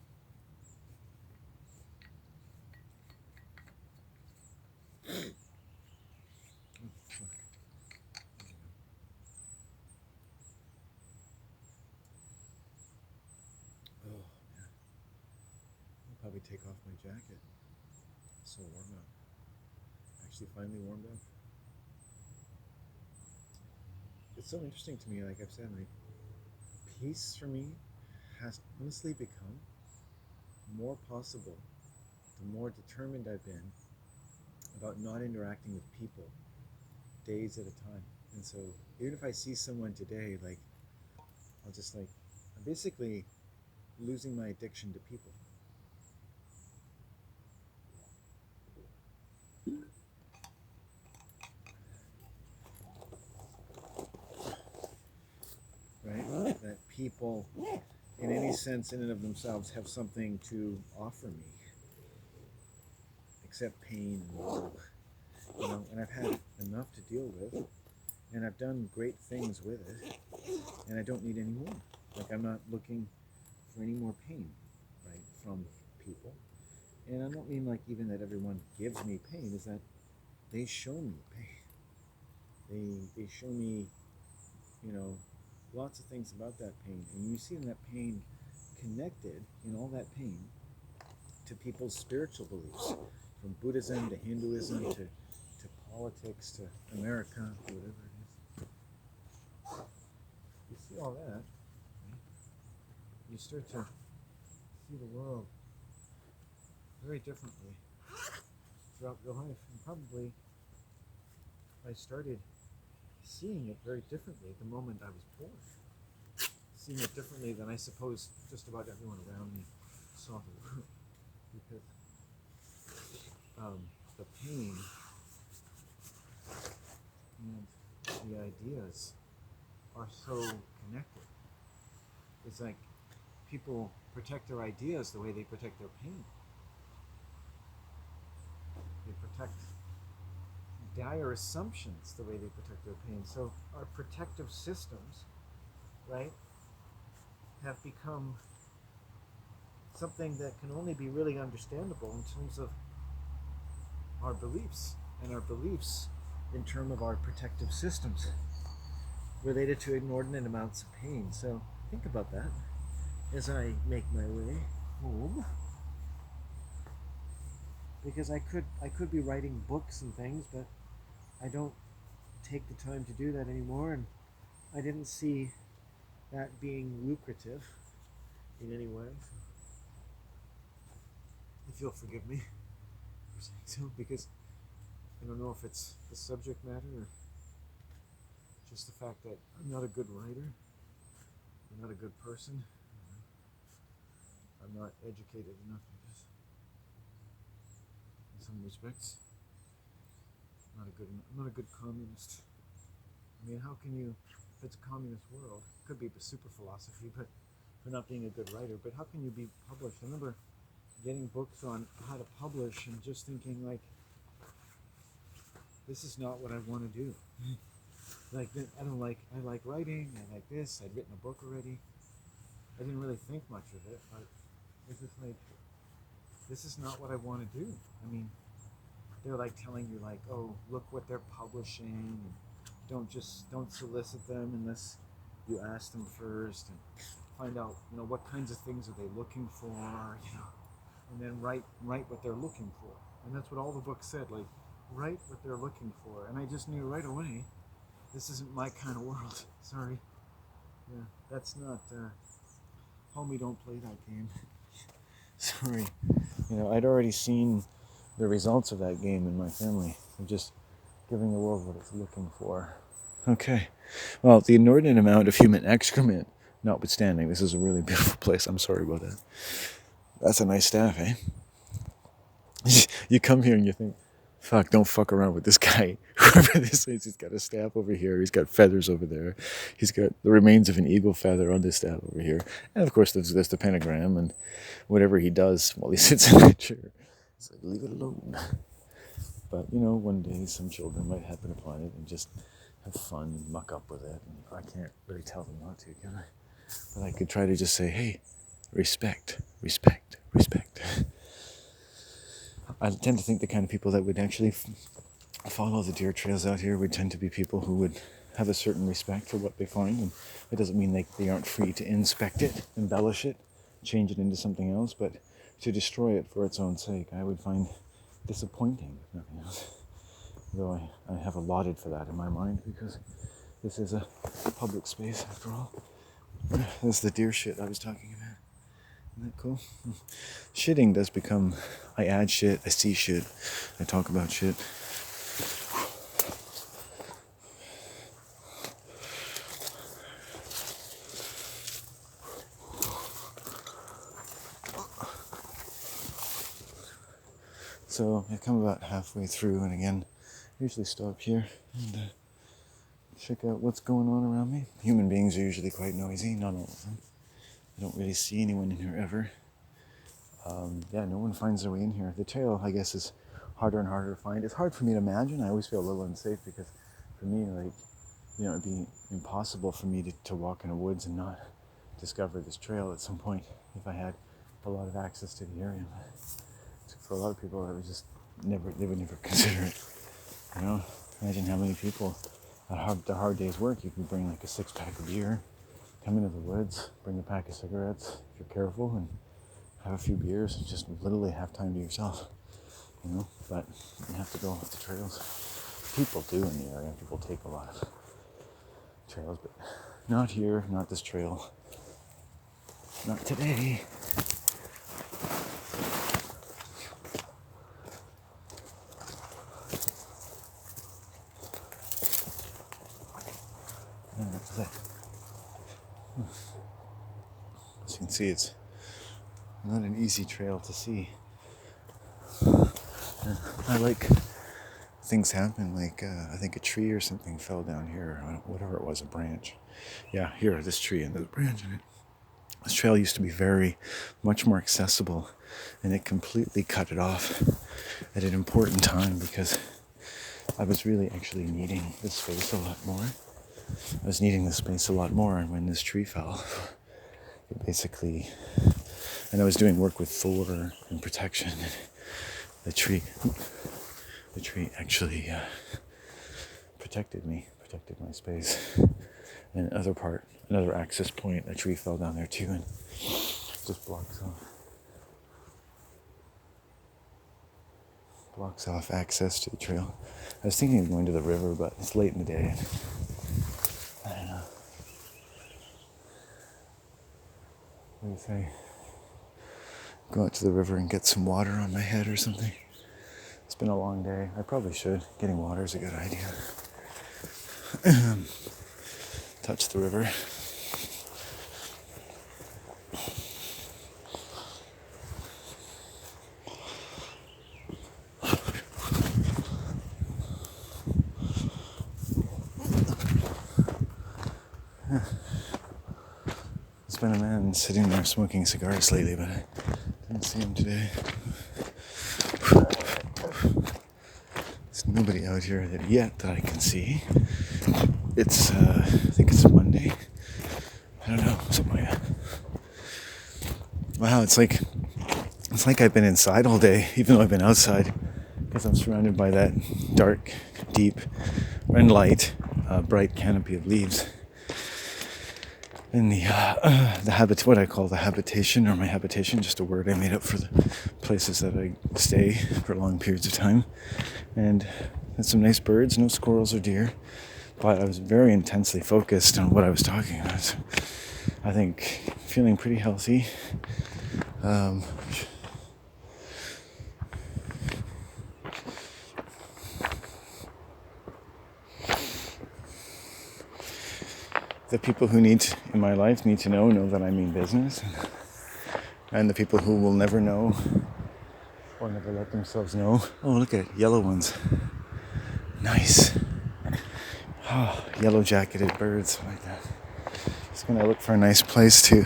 Oh man, I'll probably take off my jacket. It's so warm out. Actually, finally warmed up. It's so interesting to me. Like I've said, like peace for me has honestly become more possible the more determined I've been about not interacting with people days at a time. And so even if I see someone today, like I'll just like I'm basically losing my addiction to people. Right? That people in any sense in and of themselves have something to offer me except pain and woe. You know, and I've had enough to deal with, and I've done great things with it, and I don't need any more. Like I'm not looking for any more pain, right, from people. And I don't mean like even that everyone gives me pain, is that they show me pain. They show me, you know, lots of things about that pain. And you see in that pain connected in all that pain to people's spiritual beliefs, from Buddhism to Hinduism to politics to America, whatever it is. You see all that, right? You start to see the world very differently throughout your life. And probably I started seeing it very differently the moment I was born. Seeing it differently than I suppose just about everyone around me saw the world. Because the pain and the ideas are so connected. It's like people protect their ideas the way they protect their pain. They protect dire assumptions the way they protect their pain. So our protective systems, right, have become something that can only be really understandable in terms of our beliefs, and our beliefs in terms of our protective systems related to inordinate amounts of pain. So think about that as I make my way home, because I could be writing books and things, but I don't take the time to do that anymore, and I didn't see that being lucrative in any way. If you'll forgive me for saying so, because I don't know if it's the subject matter or just the fact that I'm not a good writer, I'm not a good person, I'm not educated enough, I guess, in some respects. I'm not a good communist. I mean, how can you, if it's a communist world, it could be super philosophy, but for not being a good writer, but how can you be published? I remember getting books on how to publish and just thinking like, this is not what I want to do. Like I like writing, I like this, I'd written a book already. I didn't really think much of it, but it's just like, this is not what I want to do. I mean, they're like telling you like, oh, look what they're publishing, and don't solicit them unless you ask them first, and find out, what kinds of things are they looking for, and then write what they're looking for. And that's what all the books said, like, write what they're looking for. And I just knew right away, this isn't my kind of world. Sorry. Yeah, that's not, homie, don't play that game. Sorry. I'd already seen the results of that game in my family. I'm just giving the world what it's looking for. Okay. Well, the inordinate amount of human excrement notwithstanding, this is a really beautiful place. I'm sorry about that. That's a nice staff, eh? You come here and you think, fuck, don't fuck around with this guy. Whoever this is, he's got a staff over here. He's got feathers over there. He's got the remains of an eagle feather on this staff over here. And of course, there's the pentagram and whatever he does while he sits in that chair. It's like, leave it alone. But, one day some children might happen upon it and just have fun and muck up with it. And I can't really tell them not to, can I? But I could try to just say, hey, respect, respect, respect. I tend to think the kind of people that would actually follow the deer trails out here would tend to be people who would have a certain respect for what they find. And it doesn't mean they aren't free to inspect it, embellish it, change it into something else, but to destroy it for its own sake, I would find disappointing, if nothing else. Though I have allotted for that in my mind, because this is a public space after all. That's the deer shit I was talking about. Isn't that cool? Shitting does become, I add shit, I see shit, I talk about shit. So I come about halfway through, and again, usually stop here and check out what's going on around me. Human beings are usually quite noisy, not all of them. I don't really see anyone in here ever. No one finds their way in here. The trail, I guess, is harder and harder to find. It's hard for me to imagine. I always feel a little unsafe because for me, it'd be impossible for me to walk in the woods and not discover this trail at some point if I had a lot of access to the area. But for a lot of people, they would never consider it. Imagine how many people at the hard day's work, you can bring like a 6-pack of beer, come into the woods, bring a pack of cigarettes if you're careful, and have a few beers and just literally have time to yourself. But you have to go off the trails. People do in the area. People take a lot of trails, but not here, not this trail. Not today. As you can see, it's not an easy trail to see. I like things happen, like I think a tree or something fell down here, whatever it was, a branch. Yeah, here, this tree, and there's a branch in it. This trail used to be much more accessible, and it completely cut it off at an important time because I was really actually needing this space a lot more. And when this tree fell, it basically, and I was doing work with Thor and protection, and the tree actually protected my space. And another access point, a tree fell down there too, and just blocks off access to the trail. I was thinking of going to the river, but it's late in the day. I don't know. What do you say? Go out to the river and get some water on my head or something. It's been a long day. I probably should. Getting water is a good idea. Touch the river. It's been a man sitting there smoking cigars lately, but I didn't see him today. There's nobody out here yet that I can see. It's, I think it's Monday. I don't know, something like that. Wow, it's like I've been inside all day, even though I've been outside, because I'm surrounded by that dark, deep, and light, bright canopy of leaves. And what I call the habitation, or my habitation, just a word I made up for the places that I stay for long periods of time. And had some nice birds, no squirrels or deer, but I was very intensely focused on what I was talking about. So I think feeling pretty healthy. The people who need in my life need to know that I mean business, and the people who will never know or never let themselves know. Oh, look at it, yellow ones. Nice. Oh, yellow jacketed birds like that. Just gonna look for a nice place to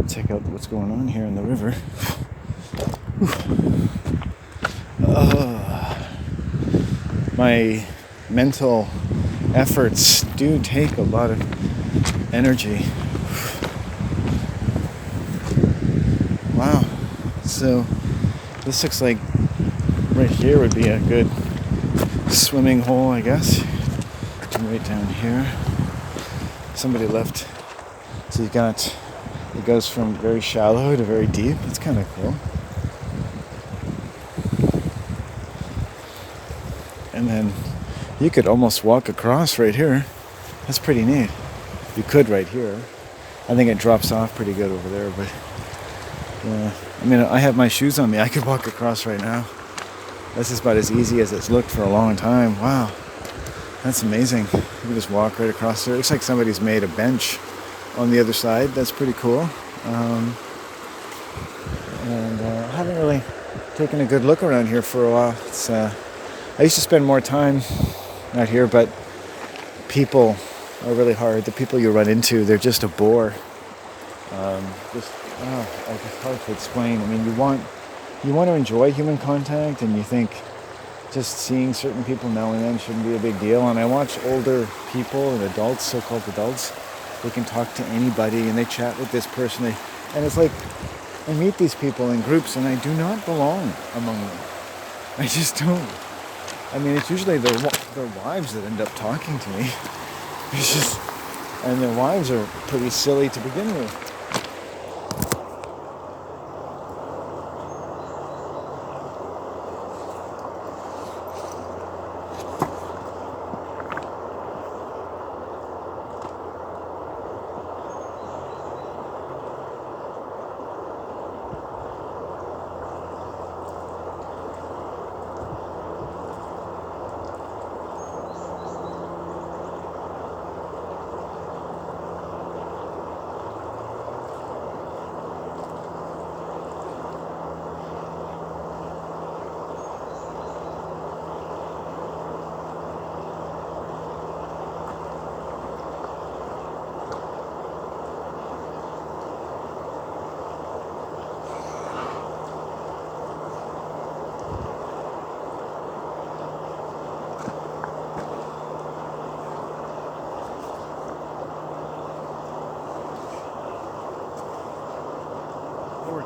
check out what's going on here in the river. My mental efforts do take a lot of energy. Wow. So this looks like right here would be a good swimming hole, I guess. And right down here. Somebody left. So it goes from very shallow to very deep. It's kind of cool. And then you could almost walk across right here. That's pretty neat. You could right here. I think it drops off pretty good over there, but yeah. I mean, I have my shoes on me. I could walk across right now. This is about as easy as it's looked for a long time. Wow. That's amazing. You can just walk right across there. It looks like somebody's made a bench on the other side. That's pretty cool. I haven't really taken a good look around here for a while. I used to spend more time out here, but people are really hard. The people you run into, they're just a bore. It's hard to explain. I mean, you want to enjoy human contact, and you think just seeing certain people now and then shouldn't be a big deal. And I watch older people and adults, so-called adults, they can talk to anybody and they chat with this person. And it's like, I meet these people in groups and I do not belong among them. I just don't. I mean, it's usually their wives that end up talking to me. It's just, and their wives are pretty silly to begin with.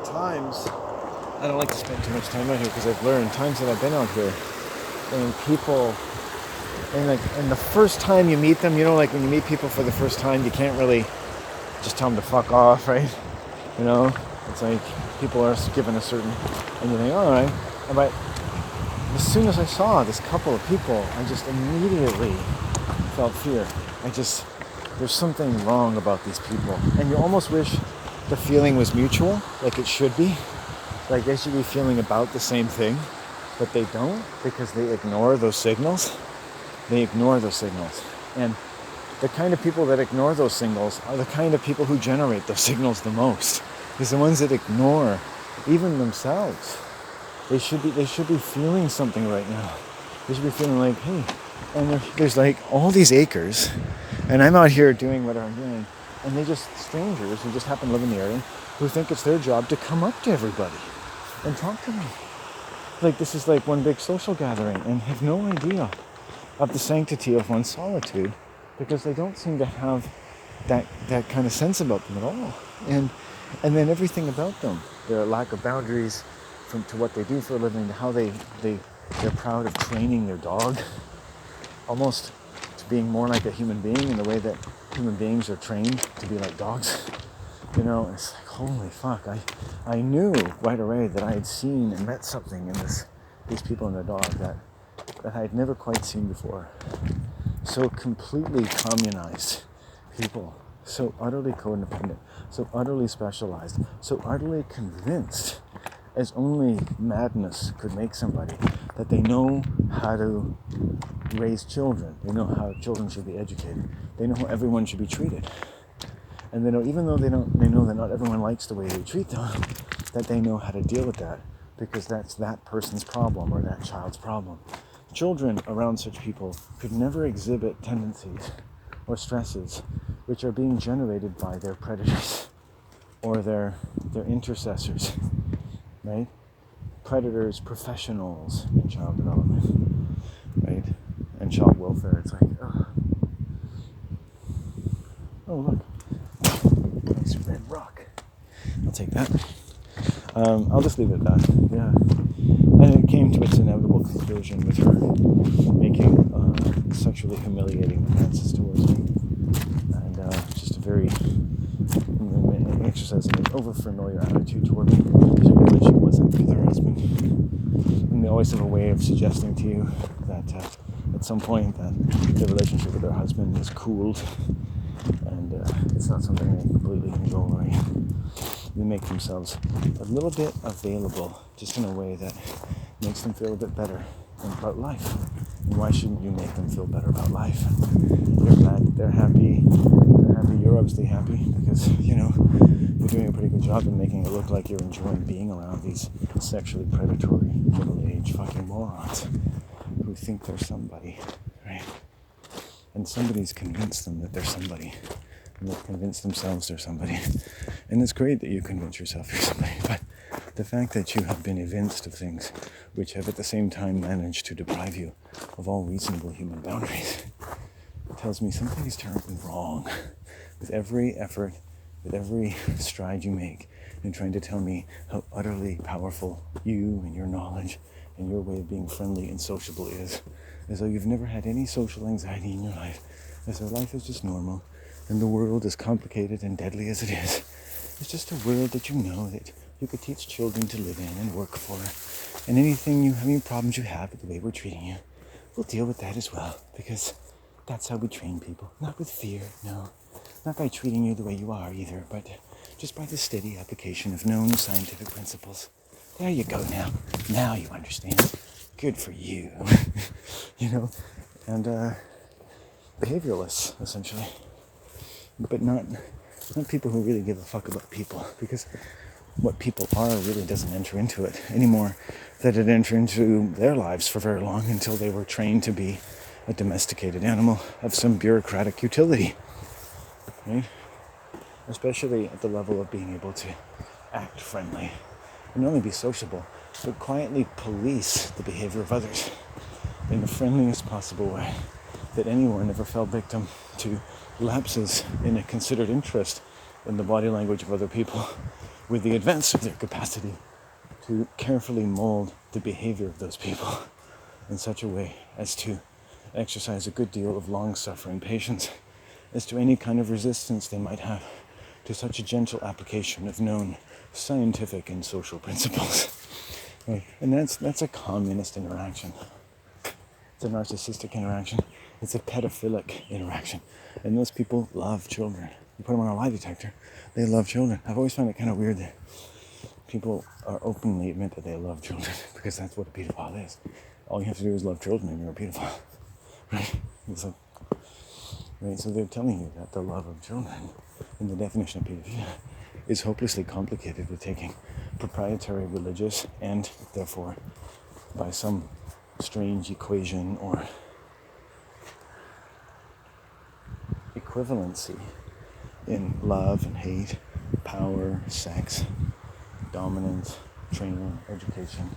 Times, I don't like to spend too much time out here because I've learned times that I've been out here, and people, and the first time you meet them, like when you meet people for the first time, you can't really just tell them to fuck off, right? It's like people are given a certain, and you think, all right, but as soon as I saw this couple of people, I just immediately felt fear. There's something wrong about these people, and you almost wish the feeling was mutual, like it should be. Like they should be feeling about the same thing, but they don't because they ignore those signals. And the kind of people that ignore those signals are the kind of people who generate those signals the most. Because the ones that ignore even themselves, they should be feeling something right now. They should be feeling like, hey, and there's like all these acres, and I'm out here doing what I'm doing. And they just, strangers who just happen to live in the area, who think it's their job to come up to everybody and talk to them. Like this is like one big social gathering, and have no idea of the sanctity of one's solitude, because they don't seem to have that kind of sense about them at all. And then everything about them, their lack of boundaries to what they do for a living, to how they're proud of training their dog, almost to being more like a human being in the way that human beings are trained to be like dogs. You know, it's like, holy fuck, I knew right away that I had seen and met something in these people and their dog that I had never quite seen before. So completely communized people, so utterly codependent, so utterly specialized, so utterly convinced, as only madness could make somebody, that they know how to raise children, they know how children should be educated, they know how everyone should be treated. And they know, even though they know that not everyone likes the way they treat them, that they know how to deal with that, because that's that person's problem or that child's problem. Children around such people could never exhibit tendencies or stresses which are being generated by their predators or their intercessors, right? Predators, professionals in child development, right? And child welfare. It's like, oh look, nice red rock. I'll take that. I'll just leave it at that. Yeah. And it came to its inevitable conclusion with her making sexually humiliating advances towards me, and just a very exercising an over-familiar attitude toward me, particularly when she wasn't with her husband. And they always have a way of suggesting to you that at some point that the relationship with her husband is cooled, and it's not something they completely enjoy. They make themselves a little bit available, just in a way that makes them feel a bit better about life. And why shouldn't you make them feel better about life? They're glad, they're happy, you're obviously happy, because, you know, you're doing a pretty good job in making it look like you're enjoying being around these sexually predatory, middle-aged fucking morons who think they're somebody, right? And somebody's convinced them that they're somebody. And they've convinced themselves they're somebody. And it's great that you convince yourself you're somebody, but the fact that you have been evinced of things which have at the same time managed to deprive you of all reasonable human boundaries tells me something is terribly wrong with every effort, with every stride you make in trying to tell me how utterly powerful you and your knowledge and your way of being friendly and sociable is, as though you've never had any social anxiety in your life, as though life is just normal, and the world, as complicated and deadly as it is just a world that you know that you could teach children to live in and work for. And any problems you have with the way we're treating you, we'll deal with that as well, because that's how we train people. Not with fear, no. Not by treating you the way you are either, but just by the steady application of known scientific principles. There you go now. Now you understand. Good for you. You know, and behavioralists, essentially. But not people who really give a fuck about people, because what people are really doesn't enter into it anymore than it entered into their lives for very long, until they were trained to be a domesticated animal of some bureaucratic utility, right? Especially at the level of being able to act friendly and not only be sociable, but quietly police the behavior of others in the friendliest possible way, that anyone ever fell victim to lapses in a considered interest in the body language of other people, with the advance of their capacity to carefully mold the behavior of those people in such a way as to exercise a good deal of long-suffering patience as to any kind of resistance they might have to such a gentle application of known scientific and social principles. Right? And that's a communist interaction. It's a narcissistic interaction. It's a pedophilic interaction. And those people love children. You put them on a lie detector, they love children. I've always found it kind of weird that people are openly admit that they love children, because that's what a pedophile is. All you have to do is love children and you're a pedophile. Right? So they're telling you that the love of children, in the definition of pedophilia, is hopelessly complicated with taking proprietary religious and, therefore, by some strange equation or equivalency, in love and hate, power, sex, dominance, training, education,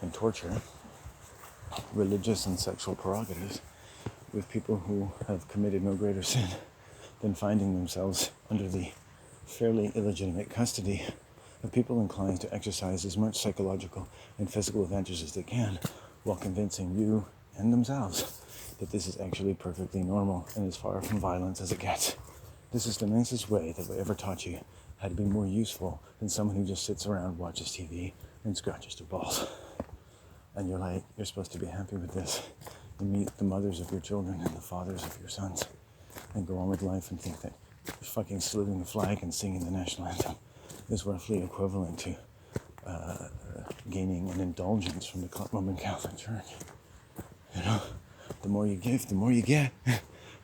and torture, religious and sexual prerogatives, with people who have committed no greater sin than finding themselves under the fairly illegitimate custody of people inclined to exercise as much psychological and physical advantage as they can, while convincing you and themselves that this is actually perfectly normal and as far from violence as it gets. This is the nicest way that I ever taught you how to be more useful than someone who just sits around, watches TV, and scratches their balls. And you're like, you're supposed to be happy with this. You meet the mothers of your children and the fathers of your sons and go on with life and think that fucking saluting the flag and singing the national anthem is roughly equivalent to gaining an indulgence from the Roman Catholic Church. You know, the more you give, the more you get.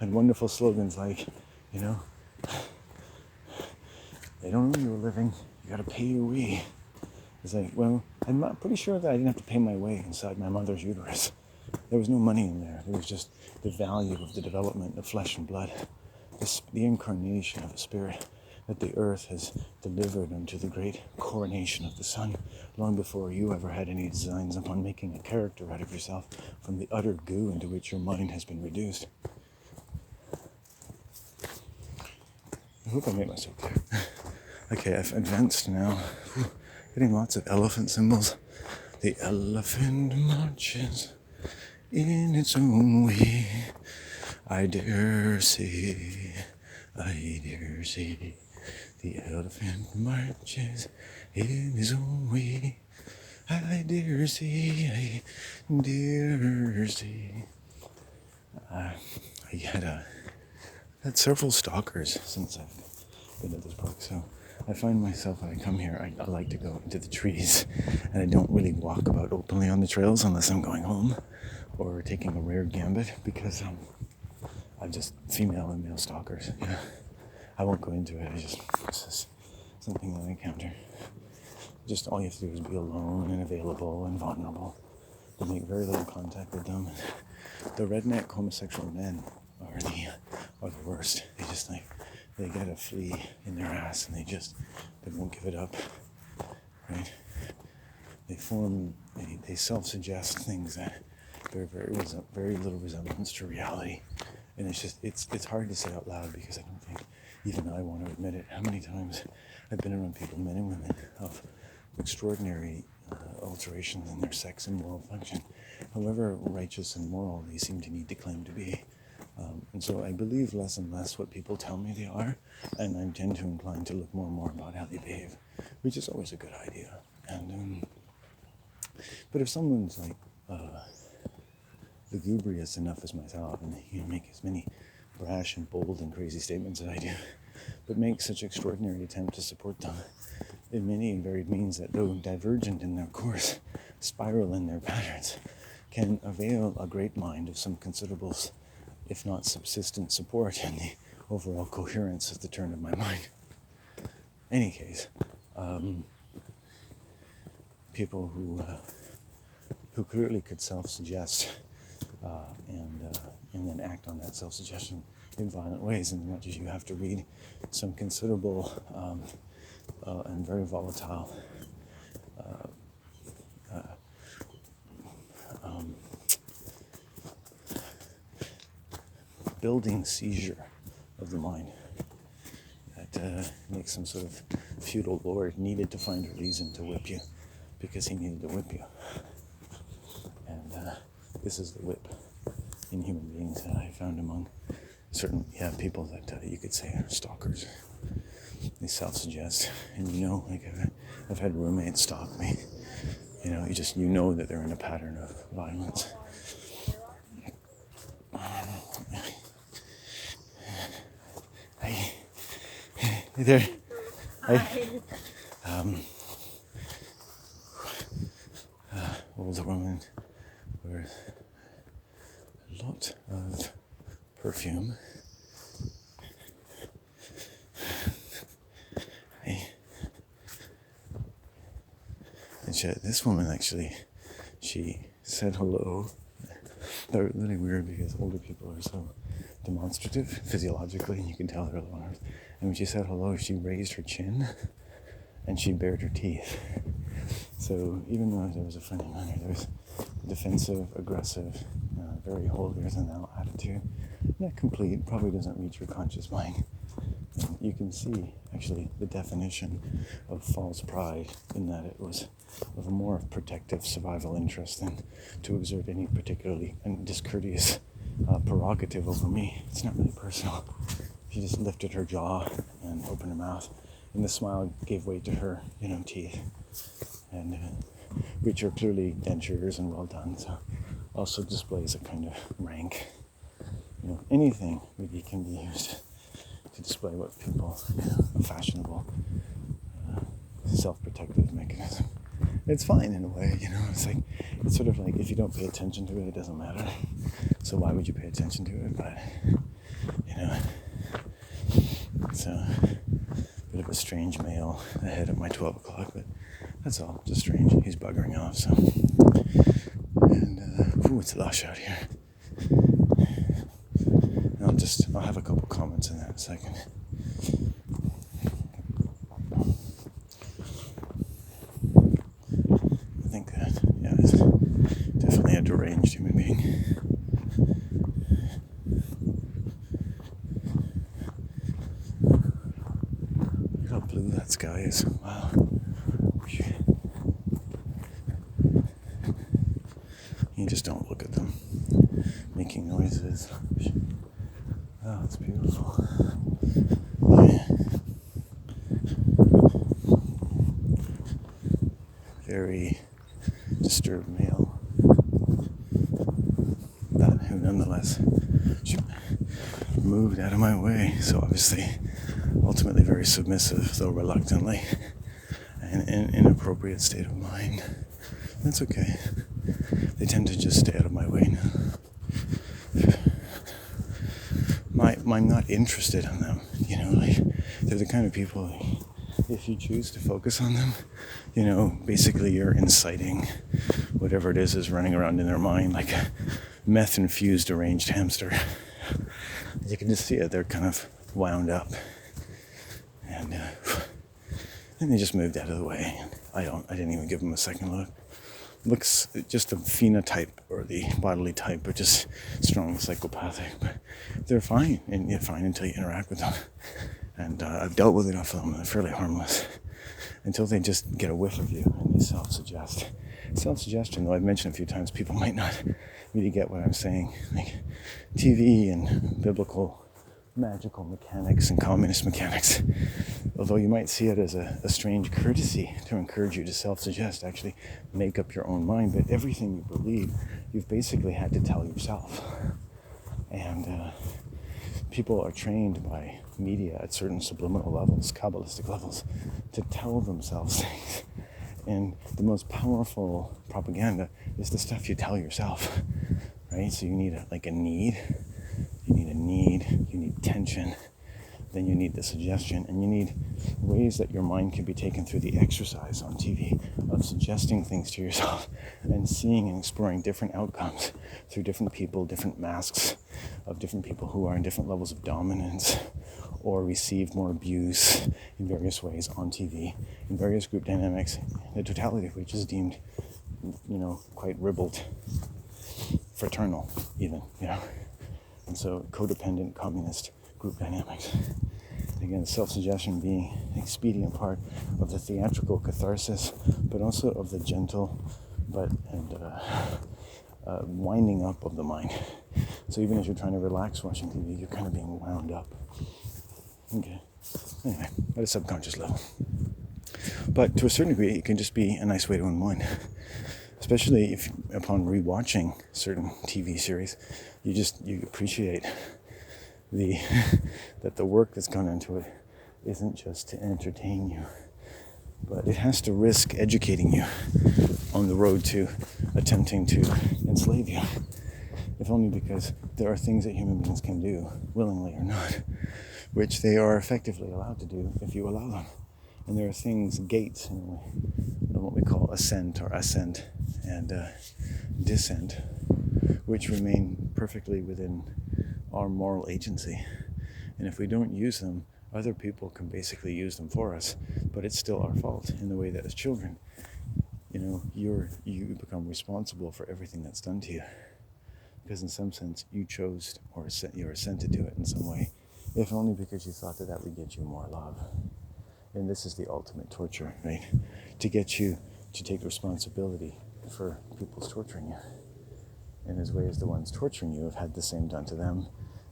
And wonderful slogans like, you know, they don't owe you a living, you gotta pay your way. It's like, well, I'm not pretty sure that I didn't have to pay my way inside my mother's uterus. There was no money in there. There was just the value of the development of flesh and blood, the incarnation of a spirit that the earth has delivered unto the great coronation of the sun, long before you ever had any designs upon making a character out of yourself from the utter goo into which your mind has been reduced. I hope I made myself clear. Okay, I've advanced now. Getting lots of elephant symbols. The elephant marches in its own way. I dare say, the elephant marches in his own way. I dare say. I had several stalkers since I've been at this park, so I find myself when I come here, I like to go into the trees, and I don't really walk about openly on the trails unless I'm going home or taking a rare gambit, because I'm just female and male stalkers. You know, I won't go into it. It's just something that I encounter. Just all you have to do is be alone and available and vulnerable. You make very little contact with them. The redneck homosexual men are the worst. They get a flea in their ass and they won't give it up, right? They self-suggest things that bear very little resemblance to reality, and it's hard to say out loud, because I don't think even I want to admit it. How many times I've been around people, men and women, of extraordinary alterations in their sex and moral function, however righteous and moral they seem to need to claim to be. And so I believe less and less what people tell me they are, and I tend to incline to look more and more about how they behave, which is always a good idea. And but if someone's like lugubrious enough as myself, and you make as many brash and bold and crazy statements as I do, but make such extraordinary attempt to support them in many and varied means that, though divergent in their course, spiral in their patterns, can avail a great mind of some considerable, if not subsistent, support in the overall coherence of the turn of my mind. Any case, people who clearly could self-suggest and then act on that self-suggestion in violent ways, in as much as you have to read some considerable and very volatile building seizure of the mind that makes some sort of feudal lord needed to find a reason to whip you because he needed to whip you. And this is the whip in human beings that I found among certain people that you could say are stalkers. They self-suggest, and like I've had roommates stalk me. You know that they're in a pattern of violence. Hey there. Hi. Older woman with a lot of perfume. Hey. And this woman actually, she said hello. They're really weird because older people are so demonstrative physiologically, and you can tell her long arms. And when she said hello, she raised her chin and she bared her teeth. So even though there was a friendly manner, there was defensive, aggressive, very holier than thou attitude. Not complete, probably doesn't reach your conscious mind. And you can see actually the definition of false pride in that it was of a more protective survival interest than to exert any particularly discourteous prerogative over me. It's not really personal. She just lifted her jaw and opened her mouth, and the smile gave way to her, teeth, and which are clearly dentures and well done. So also displays a kind of rank. Anything really can be used to display what people, a fashionable self-protective mechanism. It's fine in a way, it's sort of like if you don't pay attention to it, it doesn't matter. So why would you pay attention to it? But, it's a bit of a strange male ahead at my 12 o'clock, but that's all, just strange. He's buggering off, so. And, it's lush out here. I'll have a couple comments in that in a second. I think that, it's definitely a deranged human being. Look how blue that sky is. Wow. You just don't look at them making noises. Oh, it's beautiful. Yeah. Very disturbed male, but who nonetheless moved out of my way. So obviously, ultimately very submissive, though reluctantly, and in an inappropriate state of mind. That's okay. They tend to just stay out of my way now. I'm not interested in them, they're the kind of people, if you choose to focus on them, basically you're inciting whatever it is running around in their mind, like a meth-infused deranged hamster. You can just see it, they're kind of wound up. And then they just moved out of the way. I didn't even give them a second look. Looks just the phenotype or the bodily type, but just strongly psychopathic. But they're fine, and you're fine until you interact with them. And I've dealt with enough of them; they're fairly harmless until they just get a whiff of you and they self-suggest. Self-suggestion, though I've mentioned a few times, people might not really get what I'm saying. Like TV and biblical magical mechanics and communist mechanics, although you might see it as a strange courtesy to encourage you to self-suggest, actually make up your own mind, but everything you believe, you've basically had to tell yourself. And people are trained by media at certain subliminal levels, Kabbalistic levels, to tell themselves things. And the most powerful propaganda is the stuff you tell yourself, right? So you need a need. You need tension, then you need the suggestion, and you need ways that your mind can be taken through the exercise on TV of suggesting things to yourself and seeing and exploring different outcomes through different people, different masks of different people who are in different levels of dominance or received more abuse in various ways on TV, in various group dynamics, the totality of which is deemed, quite ribald, fraternal even, And so codependent communist group dynamics. Again, self-suggestion being an expedient part of the theatrical catharsis, but also of the gentle winding up of the mind. So even as you're trying to relax watching TV, you're kind of being wound up. Okay. Anyway, at a subconscious level. But to a certain degree, it can just be a nice way to unwind. Especially if, upon rewatching certain TV series, you appreciate that the work that's gone into it isn't just to entertain you, but it has to risk educating you on the road to attempting to enslave you, if only because there are things that human beings can do, willingly or not, which they are effectively allowed to do if you allow them. And there are things, gates, in what we call ascent or ascent and descent, which remain perfectly within our moral agency. And if we don't use them, other people can basically use them for us, but it's still our fault in the way that as children, you become responsible for everything that's done to you. Because in some sense, you chose or you assented to it in some way, if only because you thought that would get you more love. And this is the ultimate torture, right? To get you to take responsibility for people's torturing you. In as way as the ones torturing you have had the same done to them,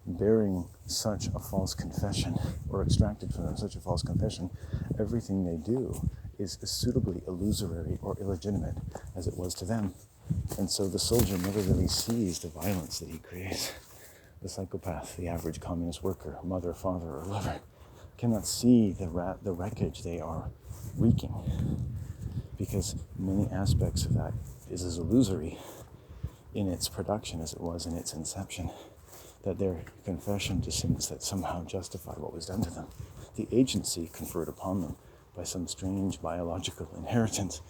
bearing such a false confession, or extracted from them such a false confession, everything they do is as suitably illusory or illegitimate as it was to them. And so the soldier never really sees the violence that he creates. The psychopath, the average communist worker, mother, father, or lover, cannot see the wreckage they are wreaking, because many aspects of that is as illusory in its production as it was in its inception, that their confession to sins that somehow justify what was done to them, the agency conferred upon them by some strange biological inheritance,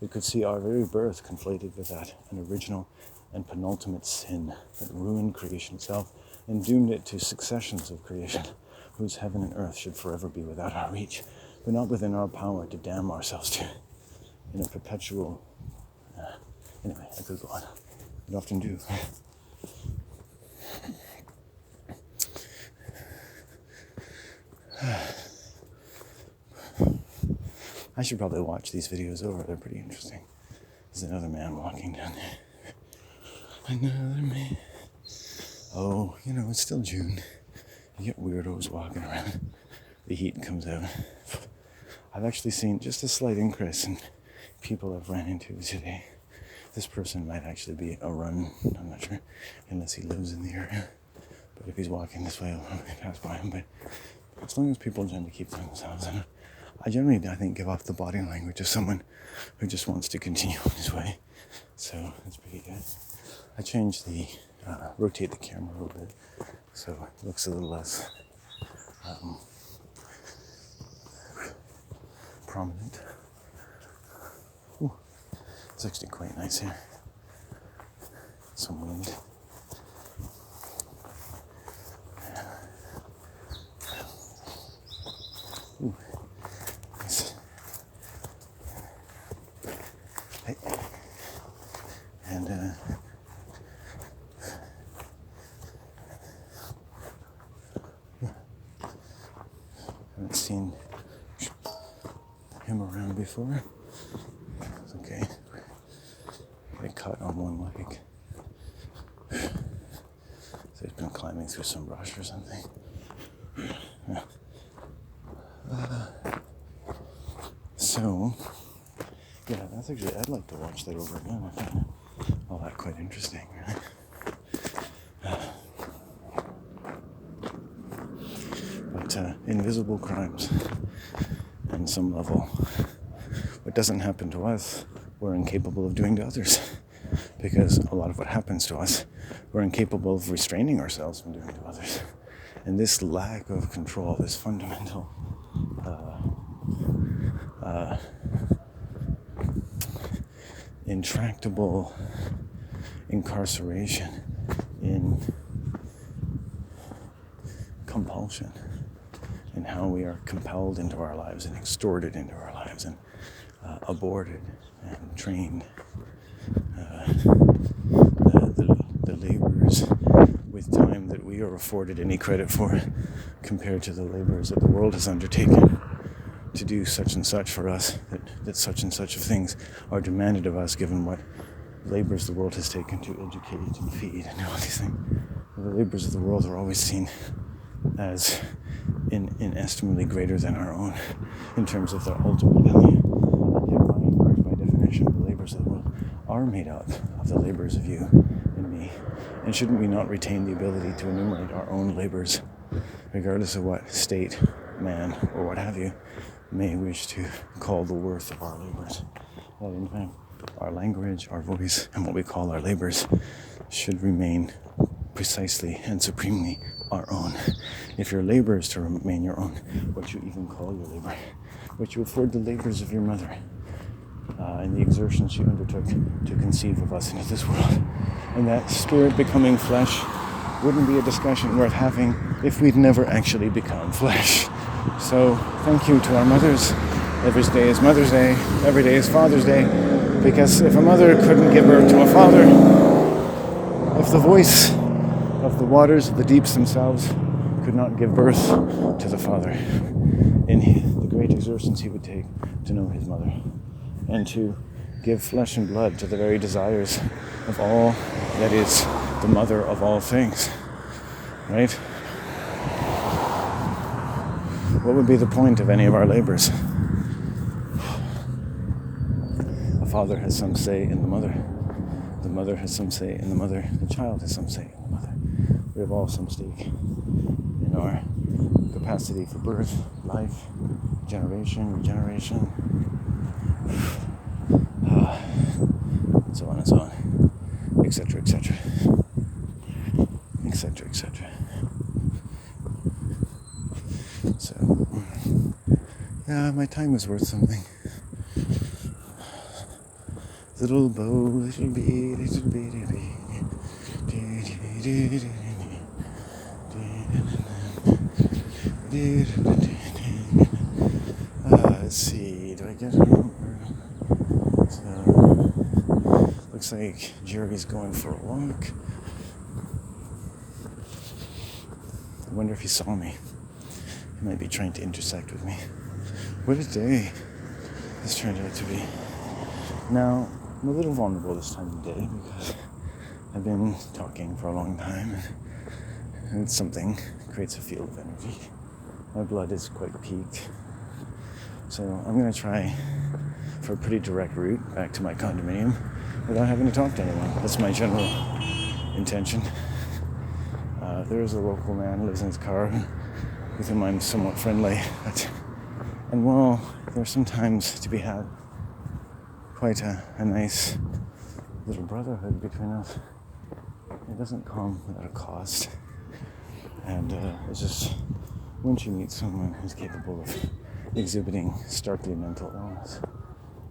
that could see our very birth conflated with that, an original and penultimate sin that ruined creation itself and doomed it to successions of creation, whose heaven and earth should forever be without our reach, but not within our power to damn ourselves to, in a perpetual... anyway, I could go on. I often do. I should probably watch these videos over. They're pretty interesting. There's another man walking down there. Another man. Oh, it's still June. You get weirdos walking around. The heat comes out. I've actually seen just a slight increase in people I've ran into today. This person might actually be a run, I'm not sure, unless he lives in the area. But if he's walking this way, I'll probably pass by him. But as long as people tend to keep to themselves, I generally, I think, give off the body language of someone who just wants to continue on his way. So that's pretty good. I changed rotate the camera a little bit, so it looks a little less prominent. Ooh, it's actually quite nice here. Some wind. Ooh, nice. Hey. And haven't seen him around before. It's okay. Get a cut on one leg. So he's been climbing through some brush or something. Yeah, that's actually, I'd like to watch that over again. I find all that quite interesting, really. But invisible crimes, on some level. What doesn't happen to us, we're incapable of doing to others. Because a lot of what happens to us, we're incapable of restraining ourselves from doing to others. And this lack of control, this fundamental intractable incarceration in compulsion, and how we are compelled into our lives and extorted into our lives and aborted and trained. The labors with time that we are afforded any credit for compared to the labors that the world has undertaken to do such and such for us, that such and such of things are demanded of us given what labors the world has taken to educate and feed and all these things. The labors of the world are always seen as inestimably greater than our own in terms of their ultimate value. And yet, by definition, the labors of the world are made up of the labors of you and me. And shouldn't we not retain the ability to enumerate our own labors, regardless of what state, man, or what have you, may wish to call the worth of our labors? That in fact, our language, our voice, and what we call our labors should remain precisely and supremely our own. If your labor is to remain your own, what you even call your labor, what you afford the labors of your mother, and the exertions she undertook to conceive of us into this world, and that spirit becoming flesh wouldn't be a discussion worth having if we'd never actually become flesh. So thank you to our mothers. Every day is Mother's Day. Every day is Father's Day. Because if a mother couldn't give birth to a father, if the voice of the waters of the deeps themselves could not give birth to the father, in the great exertions he would take to know his mother and to give flesh and blood to the very desires of all that is the mother of all things, right? What would be the point of any of our labors? A father has some say in the mother has some say in the mother, the child has some say in the mother. We have all some stake in our capacity for birth, life, generation, regeneration, and so on and so on, etc., etc., etc., etc. So, yeah, my time was worth something. Little bow, little bee, little bee, let's see, do I get it? So, looks like Jerry's going for a walk. I wonder if he saw me. He might be trying to intersect with me. What a day this turned out to be. Now, I'm a little vulnerable this time of day because I've been talking for a long time and it's something creates a field of energy. My blood is quite peaked. So I'm going to try for a pretty direct route back to my condominium without having to talk to anyone. That's my general intention. There is a local man who lives in his car with whom I'm somewhat friendly. And while there's sometimes to be had quite a nice little brotherhood between us, it doesn't come without a cost. And it's just, once you meet someone who's capable of exhibiting starkly mental illness,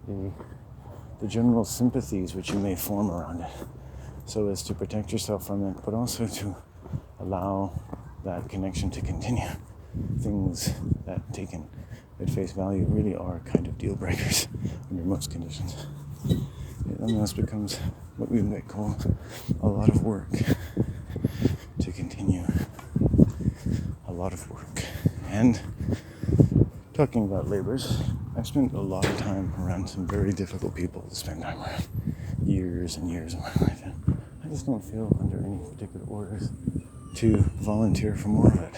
the general sympathies which you may form around it, so as to protect yourself from it, but also to allow that connection to continue. Things that, taken at face value, really are kind of deal breakers under most conditions. It almost becomes what we might call a lot of work to continue. A lot of work. And talking about labors, I've spent a lot of time around some very difficult people to spend time around. Years and years of my life. And I just don't feel under any particular orders to volunteer for more of it.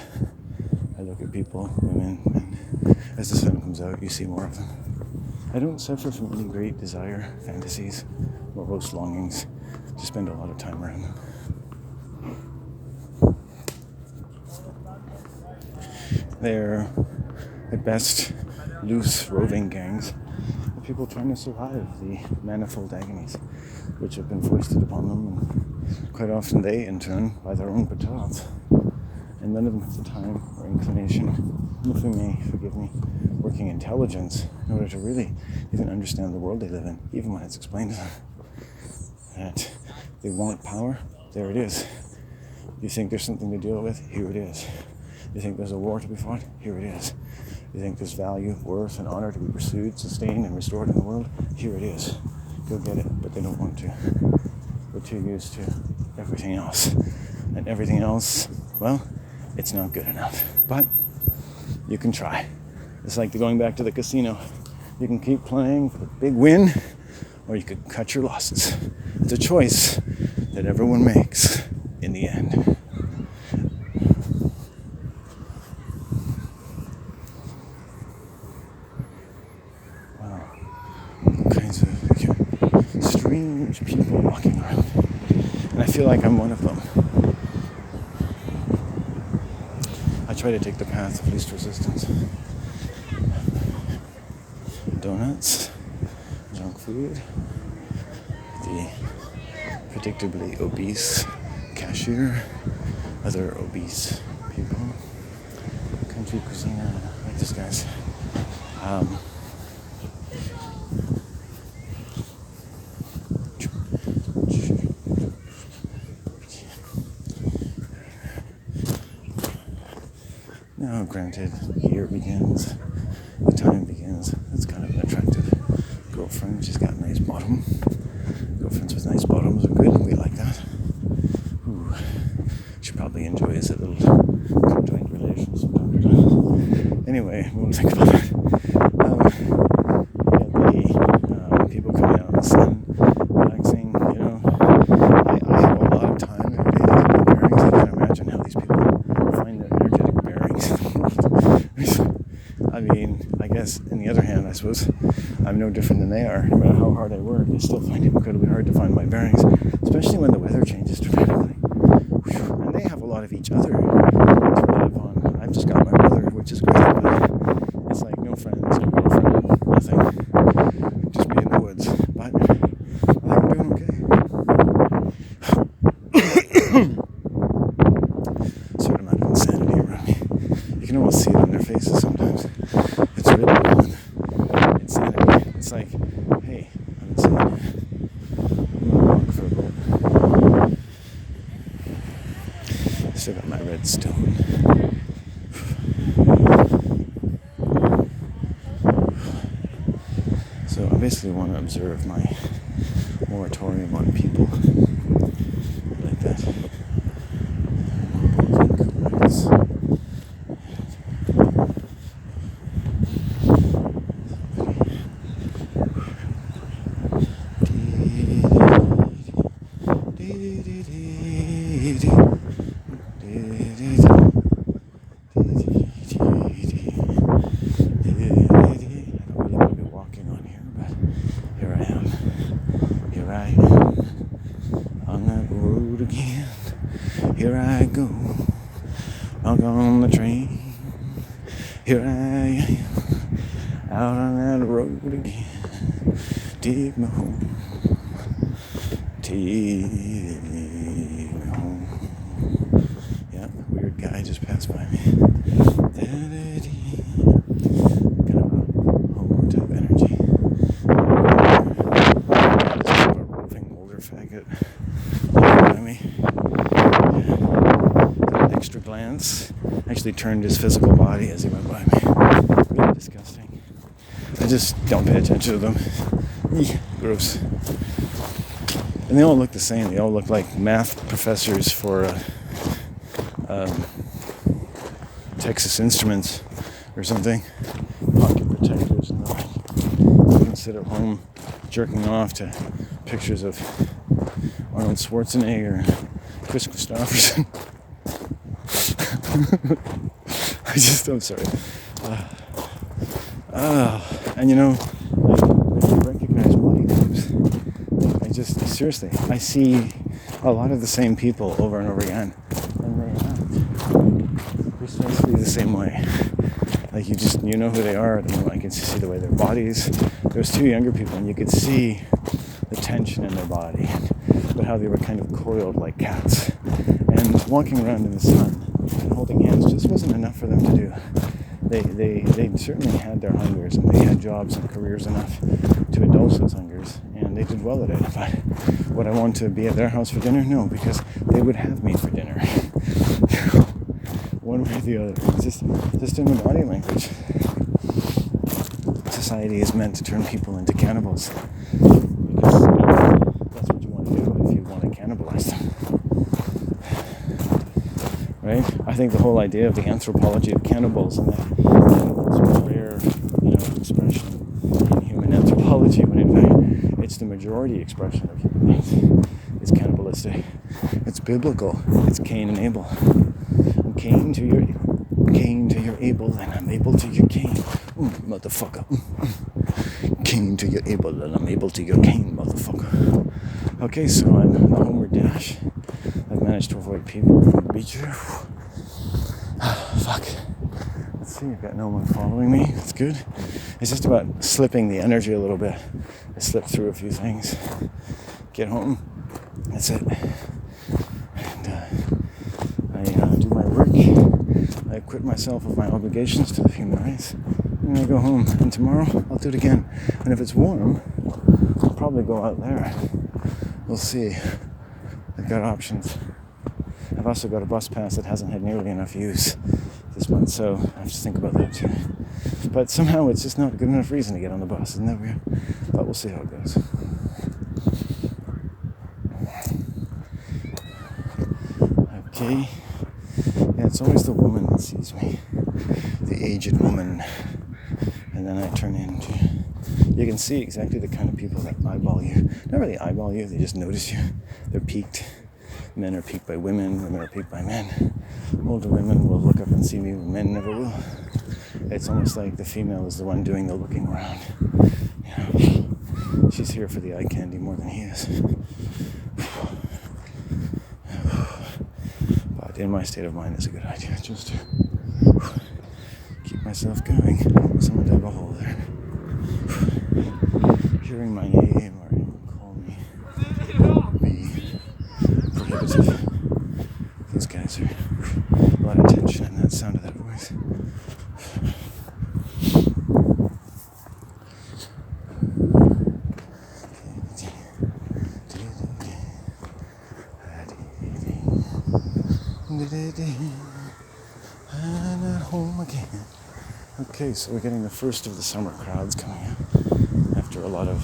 I look at people, women, and as the sun comes out, you see more of them. I don't suffer from any great desire, fantasies, morose longings to spend a lot of time around them. They're, at best, loose, roving gangs of people trying to survive the manifold agonies which have been foisted upon them, and quite often they, in turn, by their own betrothed. And none of them have the time or inclination, if you may forgive me, working intelligence in order to really even understand the world they live in, even when it's explained to them. That they want power, there it is. You think there's something to deal with, here it is. You think there's a war to be fought, here it is. You think there's value, worth, and honor to be pursued, sustained, and restored in the world, here it is. Go get it, but they don't want to. They're too used to everything else. And everything else, well, it's not good enough. But you can try. It's like going back to the casino. You can keep playing for the big win, or you could cut your losses. It's a choice that everyone makes in the end. Wow. All kinds of strange people walking around. And I feel like I'm one of them. I try to take the path of least resistance. Donuts, junk food, the predictably obese cashier, other obese people, country cuisine, like this guy's. granted, the year begins, the time begins. That's kind of an attractive girlfriend. She's got a nice bottom. Girlfriends with nice bottoms are good. We like that. Ooh. She probably enjoys a little conjoined relations from time to time. Anyway, we won't think about that. The people coming out in the sun, relaxing, you know. I have a lot of time every day to get my bearings. I can't imagine how these people find their energetic bearings in the world. I mean, I guess, on the other hand, I suppose I'm no different than they are. No matter how hard I work, I still find it incredibly hard to find my bearings, especially when the weather changes dramatically. And they have a lot of each other to rely upon. I've just got my brother, which is great, but it's like no friends, no girlfriend, nothing. Just me in the woods. But I think I'm doing okay. Certain amount of insanity around me. You can almost see it on their faces sometimes. It's really fun. Insanity. It's like, hey, I'm insane. I'm gonna walk for a bit. Still got my red stone. So I basically want to observe my moratorium on people. I like that. Here I go, back on the train. Here I am, out on that road again. Take me home, take me home. Yeah, weird guy just passed by me. Kind of a homo type energy. Just a roving older faggot looking by me. Extra glance actually turned his physical body as he went by me. Really disgusting. I just don't pay attention to them. Eek, gross. And they all look the same. They all look like math professors for Texas Instruments or something. Pocket protectors and the like. You can sit at home jerking off to pictures of Arnold Schwarzenegger and Chris Christopherson. I'm sorry. And you know, I recognize body types. Seriously, I see a lot of the same people over and over again. And they act precisely the same way. Like you know who they are. I can see the way their bodies. There's two younger people and you could see the tension in their body. But how they were kind of coiled like cats. And walking around in the sun and holding hands just wasn't enough for them to do. They certainly had their hungers and they had jobs and careers enough to indulge those hungers and they did well at it. But would I want to be at their house for dinner? No, because they would have me for dinner. One way or the other. It's just in the body language. Society is meant to turn people into cannibals. Because that's what you want to do if you want to cannibalize them. Right? I think the whole idea of the anthropology of cannibals and that cannibals are a rare, expression in human anthropology, when in fact it's the majority expression of human beings. It's cannibalistic. It's biblical. It's Cain and Abel. I'm Cain to your Abel, and I'm Abel to your Cain. Motherfucker. Cain to your Abel, and I'm Abel to your Cain, motherfucker. Okay, so I'm on the homeward dash. I've managed to avoid people from the beach here. Fuck. Let's see, I've got no one following me. That's good. It's just about slipping the energy a little bit. I slipped through a few things. Get home. That's it. And I do my work. I quit myself of my obligations to the human race. And I go home. And tomorrow, I'll do it again. And if it's warm, I'll probably go out there. We'll see. I've got options. I've also got a bus pass that hasn't had nearly enough use. this month, so I have to think about that too. But somehow it's just not a good enough reason to get on the bus, isn't that weird? But we'll see how it goes. Okay. Yeah, it's always the woman that sees me. The aged woman. And then I turn into... You can see exactly the kind of people that eyeball you. Not really eyeball you, they just notice you. They're piqued. Men are piqued by women, women are piqued by men. Older women will look up and see me, men never will. It's almost like the female is the one doing the looking around. You know, she's here for the eye candy more than he is. But in my state of mind, it's a good idea just to keep myself going. Someone dug a hole there. Hearing my name or anyone call me be prohibitive. These guys are a lot of tension in that sound of that voice. And at home again. Okay, so we're getting the first of the summer crowds coming in after a lot of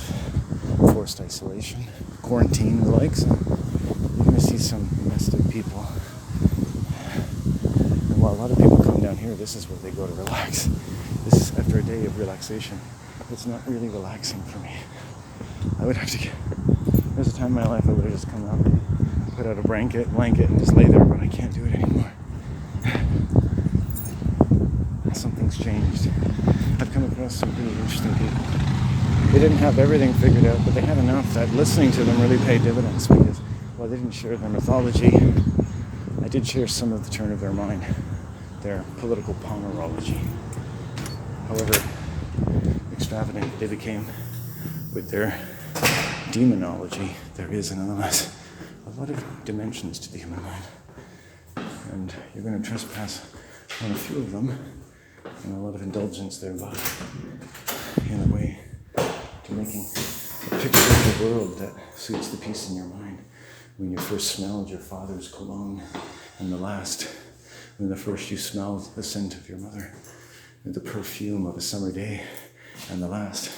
forced isolation, quarantine and the like. So you're going to see some rested people. And while a lot of people come down here, this is where they go to relax. This is after a day of relaxation. It's not really relaxing for me. I would have to get... There's a time in my life I would have just come up and put out a blanket, and just lay there, but I can't do it anymore. Something's changed. I've come across some really interesting people. They didn't have everything figured out, but they had enough that listening to them really paid dividends because, while they didn't share their mythology, I did share some of the turn of their mind, their political pomerology. However extravagant they became with their demonology, there is nonetheless a lot of dimensions to the human mind. And you're going to trespass on a few of them, and a lot of indulgence thereby in a way to making a picture of the world that suits the peace in your mind. When you first smelled your father's cologne, and the last, when the first you smelled the scent of your mother, the perfume of a summer day, and the last,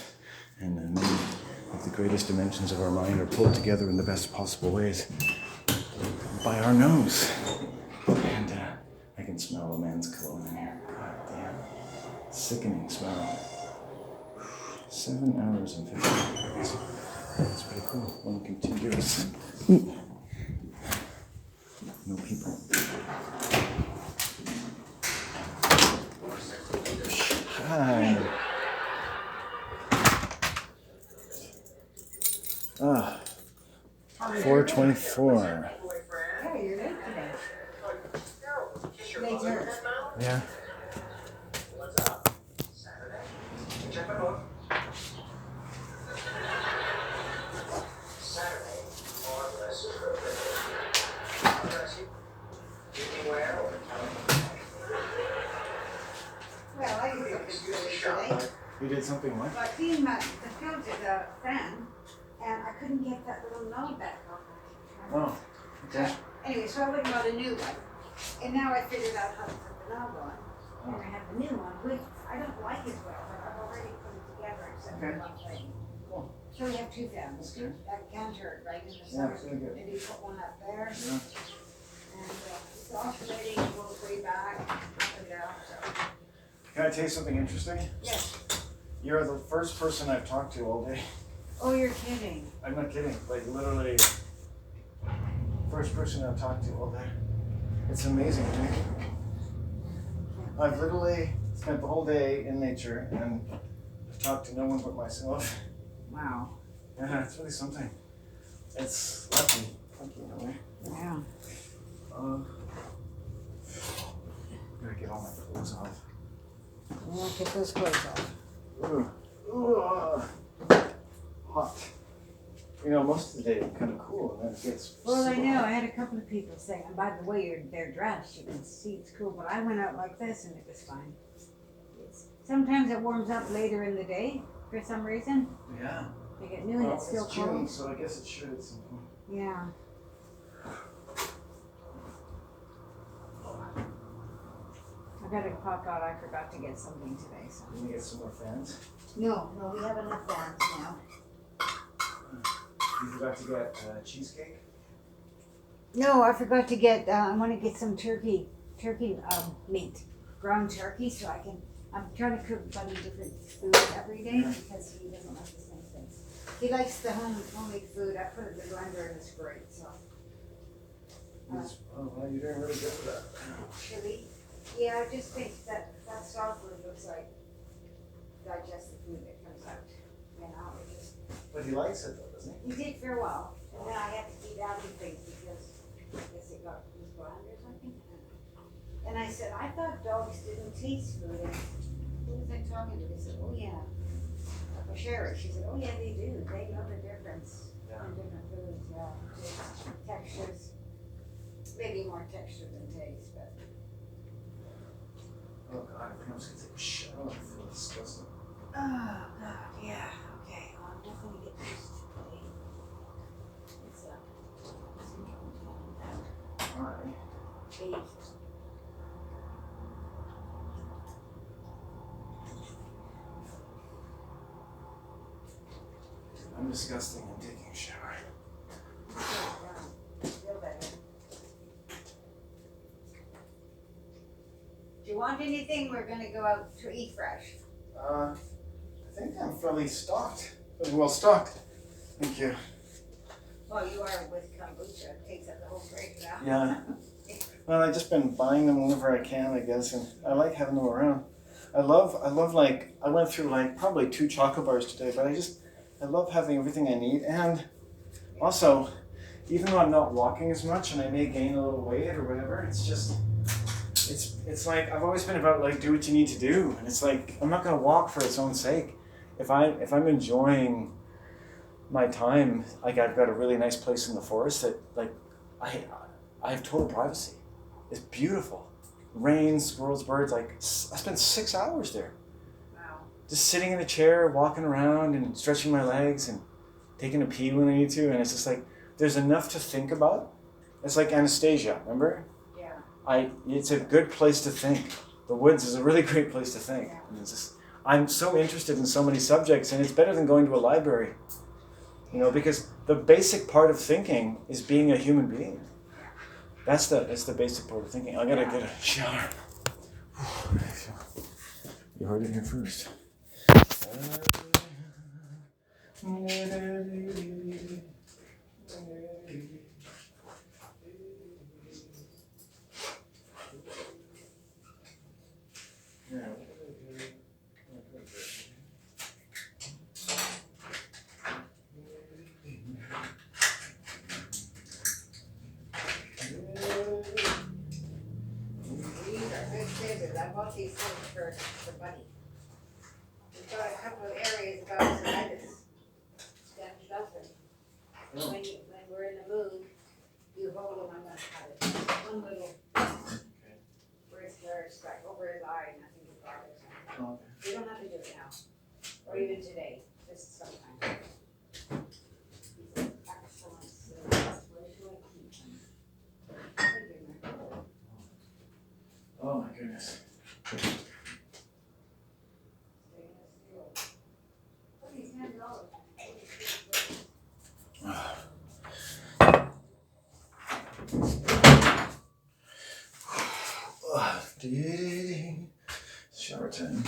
and then many of the greatest dimensions of our mind are pulled together in the best possible ways by our nose. And I can smell a man's cologne in here. God damn. Sickening smell. 7 hours and 15 minutes. That's pretty cool. One contiguous. No people. Hi. 4:24. Yeah, you're late today. Later. Yeah. What's up? Saturday? Check my book. Saturday, or less I'll dress you. Anywhere or Well, I did something today. You did something what? So I cleaned the filter, the fan, and I couldn't get that little knob back on. Oh, okay. Anyway, so I went and got a new one. And now I figured out how to put the knob on. And I have the new one, which I don't like as well, but I've already put it together except for one thing. Cool. So we have two fans. That's good. That can turn right in the Yeah, center. it's really good. Maybe put one up there. Yeah. And it's oscillating both way back, up and down, so. Can I tell you something interesting? Yes. You're the first person I've talked to all day. Oh, you're kidding. I'm not kidding. Like, literally, first person I've talked to all day. It's amazing to me. I've literally spent the whole day in nature and I've talked to no one but myself. Wow. Yeah, it's really something. It's lucky. Lucky in a way. Yeah. I'm gonna get all my clothes off. Well, get those clothes off. Ooh. Ooh. Hot. You know, most of the day it's kind of cool, and then it gets. Well, I super know. hot. I had a couple of people saying, and by the way, they're dressed. You can see it's cool. But I went out like this, and it was fine. Sometimes it warms up later in the day for some reason. Yeah. Like at noon, it's still June, cold. so I guess it should at some point. Yeah. I gotta pop out. I forgot to get something today. So. Let me get some more fans. No, we have enough fans now. You forgot to get cheesecake? No, I forgot to get. I want to get some turkey meat, ground turkey, so I can. I'm trying to cook Buddy different food every day because he doesn't like the same things. He likes the homemade food. I put it in the blender and it's great. So. Oh, well, you're doing really good with that. Chili. Yeah, I just think that software looks like digest the food that comes out. You know, it just. But he likes it though, doesn't he? He did for a while, and then I had to keep adding things because I guess it got was bland or something. And I said, I thought dogs didn't taste food. And who was I talking to? They said, oh yeah. Sherry, she said, oh yeah, they do. They know the difference in different foods. Yeah, textures. Maybe more texture than taste, but. Oh God, I think I'm just gonna take a shower. I feel disgusting. Oh God, yeah. Okay, well, I'm definitely getting used to today. It's Alright. beige. I'm disgusting. I'm taking a shower. Feel better. Do you want anything? We're gonna go out to eat fresh. I think I'm fairly stocked. Fairly well stocked. Thank you. Well, you are with kombucha. It takes up the whole fridge now. Yeah. Well, I've just been buying them whenever I can, I guess, and I like having them around. I love like, I went through like probably 2 chocolate bars today, but I love having everything I need. And also, even though I'm not walking as much and I may gain a little weight or whatever, it's just, it's like, I've always been about like, do what you need to do. And it's like, I'm not going to walk for its own sake. If I'm enjoying my time, like I've got a really nice place in the forest that like, I have total privacy. It's beautiful. Rain, squirrels, birds, like I spent 6 hours there. Wow. Just sitting in a chair, walking around and stretching my legs and taking a pee when I need to. And it's just like, there's enough to think about. It's like Anastasia, remember? Yeah. It's a good place to think. The woods is a really great place to think. Yeah. And it's just, I'm so interested in so many subjects, and it's better than going to a library. You know, because the basic part of thinking is being a human being. That's the basic part of thinking. I gotta get a shower. You heard it here first. These are good scissors. I bought these things for Buddy. We've got a couple of areas of tonsillitis. Damaged ulcer. When we're in the mood, you hold them. I'm gonna cut it. One little where it's like over his eye, and I think it bothers him. Oh, You don't have to do it now, or even today. Just sometime. These are excellent scissors. Where should I keep them? I think in my drawer. oh my goodness. Shower time.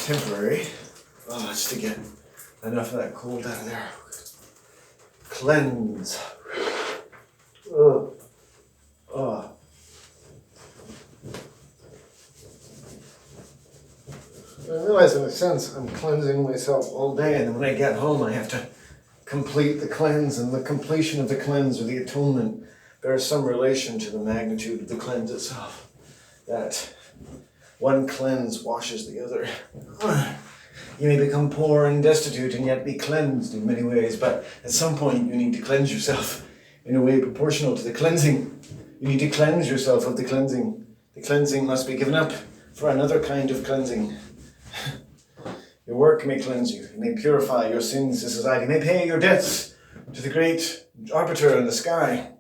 Temporary. Just to get enough of that cold out of there. Cleanse. I realize in a sense I'm cleansing myself all day, and then when I get home I have to complete the cleanse, and the completion of the cleanse or the atonement bears some relation to the magnitude of the cleanse itself. That one cleanse washes the other. You may become poor and destitute and yet be cleansed in many ways, but at some point you need to cleanse yourself in a way proportional to the cleansing. You need to cleanse yourself of the cleansing. The cleansing must be given up for another kind of cleansing. Your work may cleanse you. It may purify your sins to society. It may pay your debts to the great arbiter in the sky,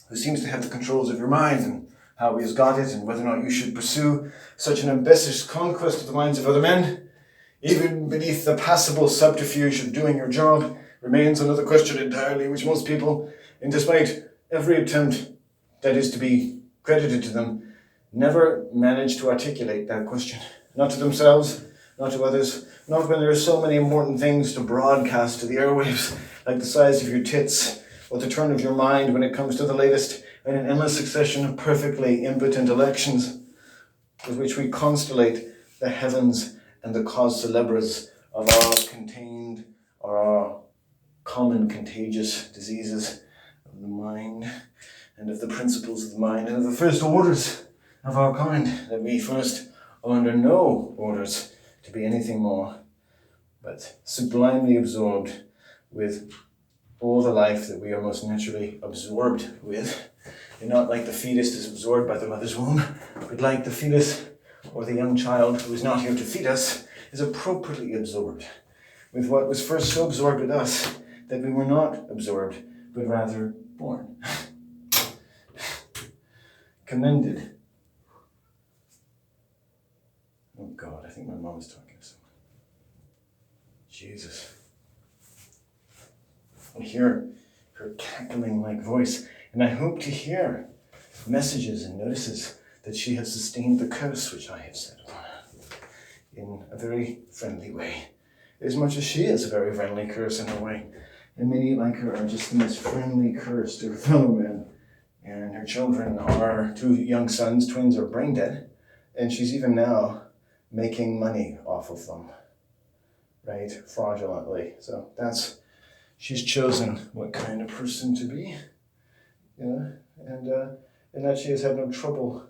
who seems to have the controls of your mind and how he has got it, and whether or not you should pursue such an ambitious conquest of the minds of other men, even beneath the passable subterfuge of doing your job, remains another question entirely, which most people, in despite every attempt that is to be credited to them, never manage to articulate that question. Not to themselves, not to others, not when there are so many important things to broadcast to the airwaves, like the size of your tits, or the turn of your mind when it comes to the latest in an endless succession of perfectly impotent elections, with which we constellate the heavens and the cause celebres of our contained or our common contagious diseases of the mind, and of the principles of the mind, and of the first orders of our kind, that we first are under no orders to be anything more but sublimely absorbed with all the life that we are most naturally absorbed with, and not like the fetus is absorbed by the mother's womb, but like the fetus or the young child who is not here to feed us is appropriately absorbed with what was first so absorbed with us that we were not absorbed, but rather born. Commended. Oh God, I think my mom is talking to someone. Jesus. I hear her cackling like voice, and I hope to hear messages and notices that she has sustained the curse which I have set upon her in a very friendly way, as much as she is a very friendly curse in her way. And many like her are just the most friendly curse to her fellow men. And her children are 2 young sons, twins, are brain dead, and she's even now making money off of them, right? Fraudulently. So she's chosen what kind of person to be, and that she has had no trouble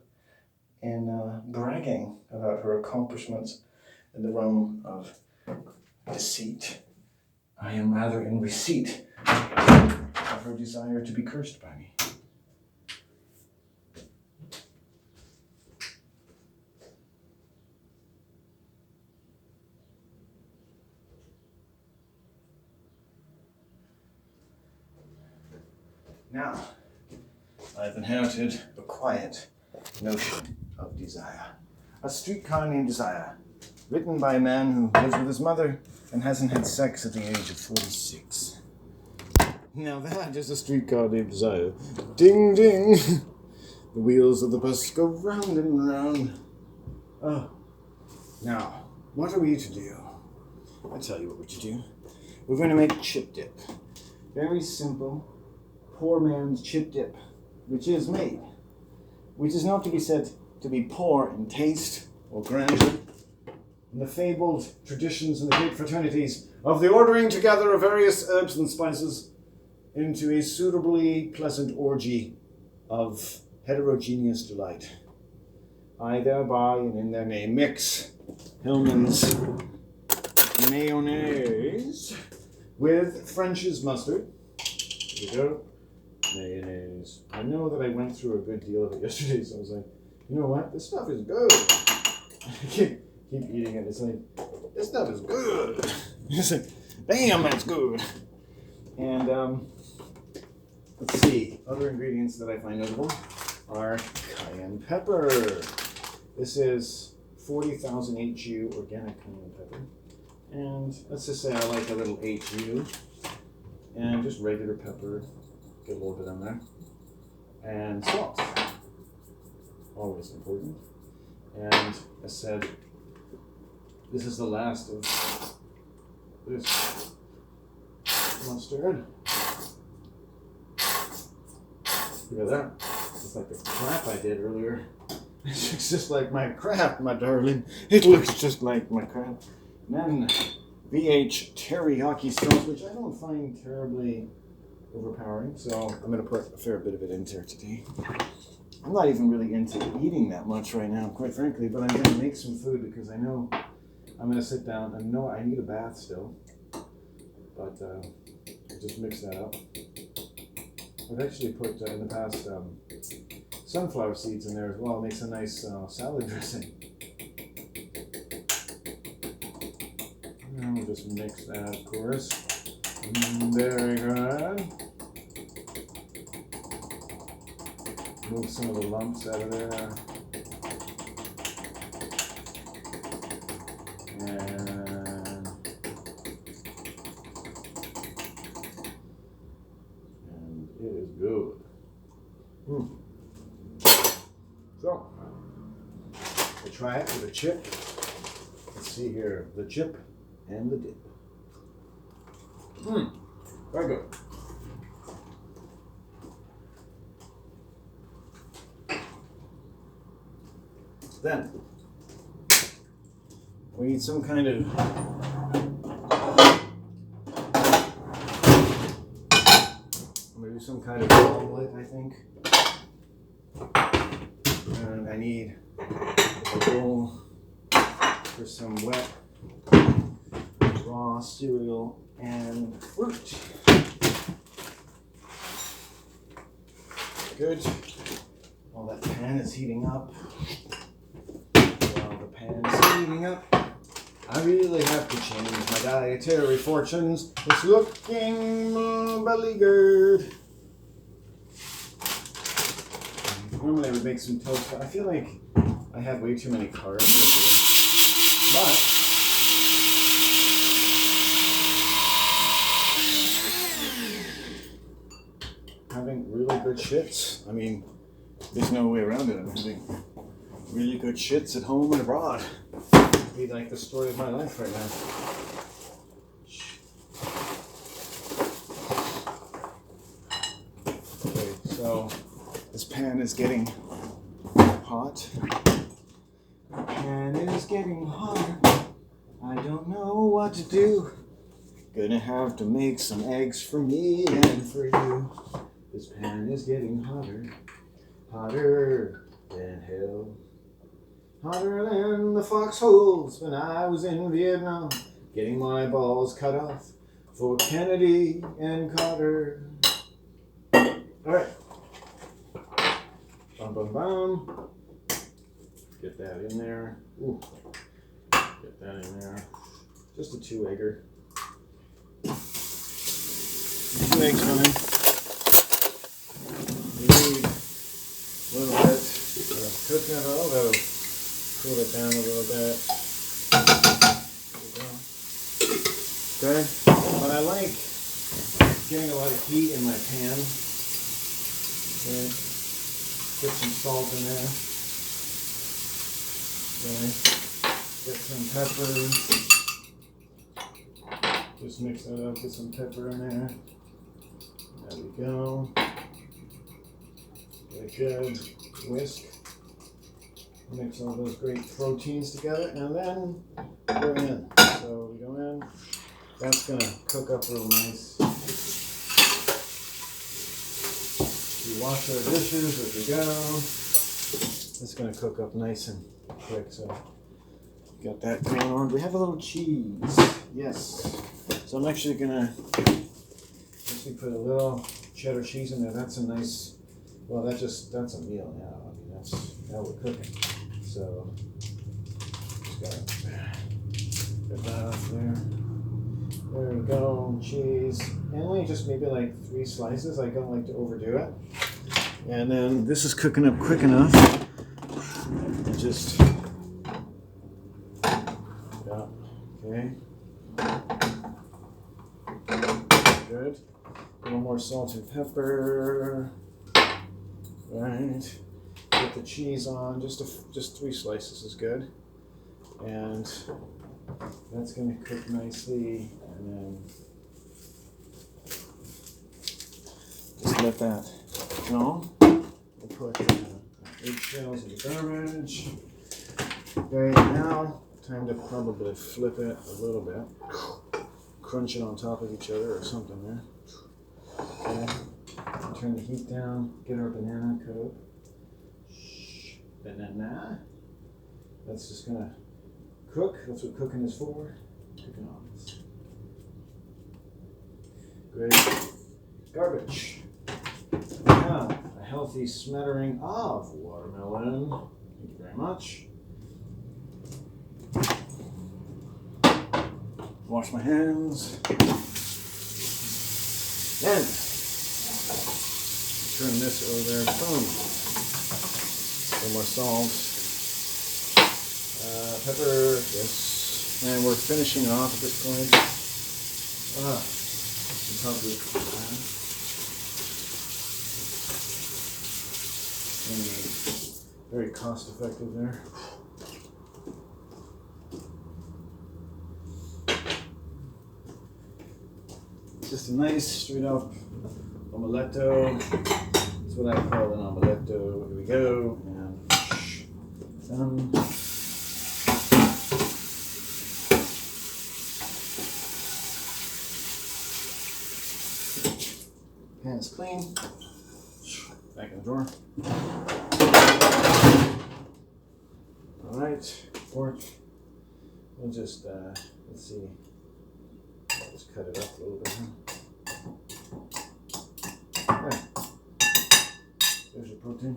in bragging about her accomplishments in the realm of deceit. I am rather in receipt of her desire to be cursed by me. Now, I've inherited a quiet notion of desire. A streetcar named Desire, written by a man who lives with his mother and hasn't had sex at the age of 46. Now that is a streetcar named Desire. Ding, ding. The wheels of the bus go round and round. Oh. Now, what are we to do? I tell you what we're to do. We're going to make chip dip. Very simple, poor man's chip dip, which is made, which is not to be said to be poor in taste or grandeur. In the fabled traditions and the great fraternities of the ordering together of various herbs and spices into a suitably pleasant orgy of heterogeneous delight. I thereby, and in their name, mix Hillman's mayonnaise with French's mustard. Here we go. Mayonnaise. I know that I went through a good deal of it yesterday, so I was like, you know what? This stuff is good. keep eating it. It's like, this stuff is good. It's like, damn, that's good. And let's see. Other ingredients that I find notable are cayenne pepper. This is 40,000 HU organic cayenne pepper. And let's just say I like a little HU. And just regular pepper. Get a little bit on there. And salt. Always important. And I said, this is the last of this mustard. Look at that. It's like the crap I did earlier. It looks just like my crap, my darling. It looks just like my crap. And then VH teriyaki sauce, which I don't find terribly overpowering, so I'm going to put a fair bit of it into here today. I'm not even really into eating that much right now, quite frankly, but I'm going to make some food because I know I'm going to sit down and know I need a bath still. But I'll just mix that up. I've actually put in the past sunflower seeds in there as well. It makes a nice salad dressing. And we'll just mix that, of course. Very good. Move some of the lumps out of there. And it is good. So, we'll try it with a chip. Let's see here, the chip and the dip. Very good. Then, we need some kind of I'm going to do some kind of omelet, I think. And I need a bowl for some wet raw cereal and fruit. Good. While that pan is heating up, I really have to change my dietary fortunes. It's looking beleaguered. Normally I would make some toast, but I feel like I have way too many carbs this year. But having really good shits, I mean, there's no way around it. I'm having really good shits at home and abroad. It'd be like the story of my life right now. Okay, so this pan is getting hot. The pan is getting hot. I don't know what to do. Gonna have to make some eggs for me and for you. This pan is getting hotter. Hotter than hell. Hotter than the foxholes when I was in Vietnam, getting my balls cut off for Kennedy and Carter. Alright. Bum bum bum. Get that in there. Ooh. Get that in there. Just a 2-egger. 2 eggs running. We need a little bit of coconut oil. That'll cool it down a little bit. There we go. Good. But I like getting a lot of heat in my pan. Okay. Get some salt in there. Okay. Get some pepper. Just mix that up, get some pepper in there. There we go. Get a good whisk. Mix all those great proteins together, and then we're in. So we go in. That's gonna cook up real nice. We wash our dishes as we go. It's gonna cook up nice and quick. So got that going on. We have a little cheese. Yes. So I'm actually gonna put a little cheddar cheese in there. That's a nice. Well, that's a meal now. I mean, now we're cooking. So just gotta get that off there. There we go, cheese. And only just maybe like 3 slices. I don't like to overdo it. And then this is cooking up quick enough. Just okay. Good. A little more salt and pepper. Right. Get the cheese on. Just 3 slices is good. And that's going to cook nicely. And then just let that go. We'll put eggshells in the garbage. Okay, now time to probably flip it a little bit. Crunch it on top of each other or something there. Okay. Turn the heat down. Get our banana coat. Banana. That's just gonna cook. That's what cooking is for. Cooking on this. Great. Garbage. Now, a healthy smattering of watermelon. Thank you very much. Wash my hands. Then, turn this over. Boom. A little more salt. Pepper. Yes. And we're finishing it off at this point. Probably. Very cost effective there. Just a nice straight up omeletto. That's what I call an omeletto. Here we go. And pan's clean. Back in the drawer. All right, pork. We'll just let's see. I'll just cut it up a little bit. There. There's your protein.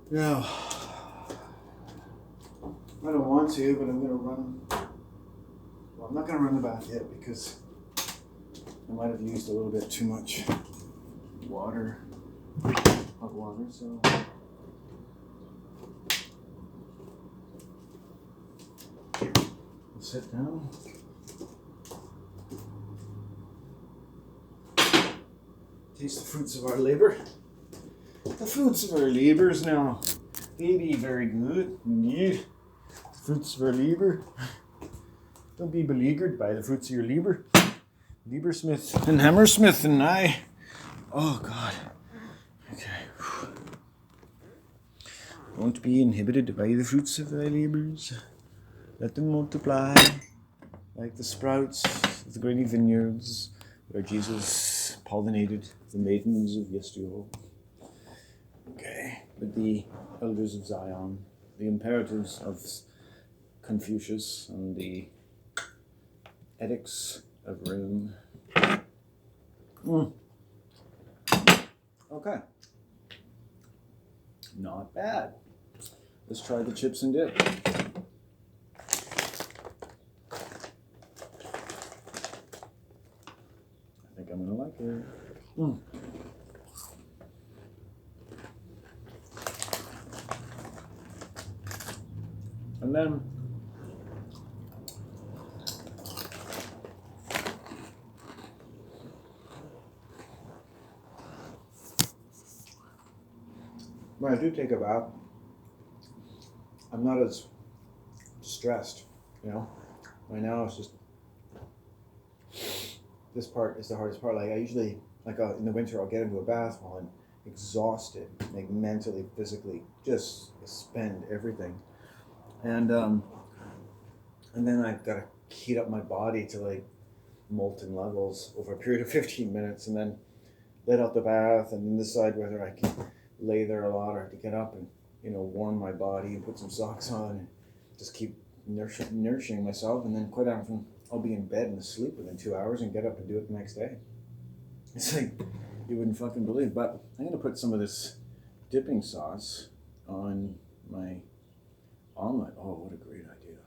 Now, I don't want to, but I'm gonna run. Well, I'm not gonna run the bath yet because I might have used a little bit too much water, hot water. So. Sit down. Taste the fruits of our labor. The fruits of our labors now. They be very good indeed. The fruits of our labor. Don't be beleaguered by the fruits of your labor. Liebersmith and Hammersmith and I. Oh God. Okay. Don't be inhibited by the fruits of thy labors. Let them multiply like the sprouts of the grainy vineyards where Jesus pollinated the maidens of yesteryear. Okay, with the elders of Zion, the imperatives of Confucius, and the edicts of Rome. Okay. Not bad. Let's try the chips and dip. I'm gonna like it. And then when I do take a bath, I'm not as stressed, you know. Right now it's just, this part is the hardest part. Like I usually, like in the winter, I'll get into a bath while I'm exhausted, like mentally, physically, just spend everything. And then I've got to heat up my body to like molten levels over a period of 15 minutes and then let out the bath and then decide whether I can lay there a lot or to get up and, you know, warm my body and put some socks on and just keep nourishing myself. And then quite often I'll be in bed and asleep within 2 hours and get up and do it the next day. It's like you wouldn't fucking believe. But I'm going to put some of this dipping sauce on my omelet. Oh, what a great idea.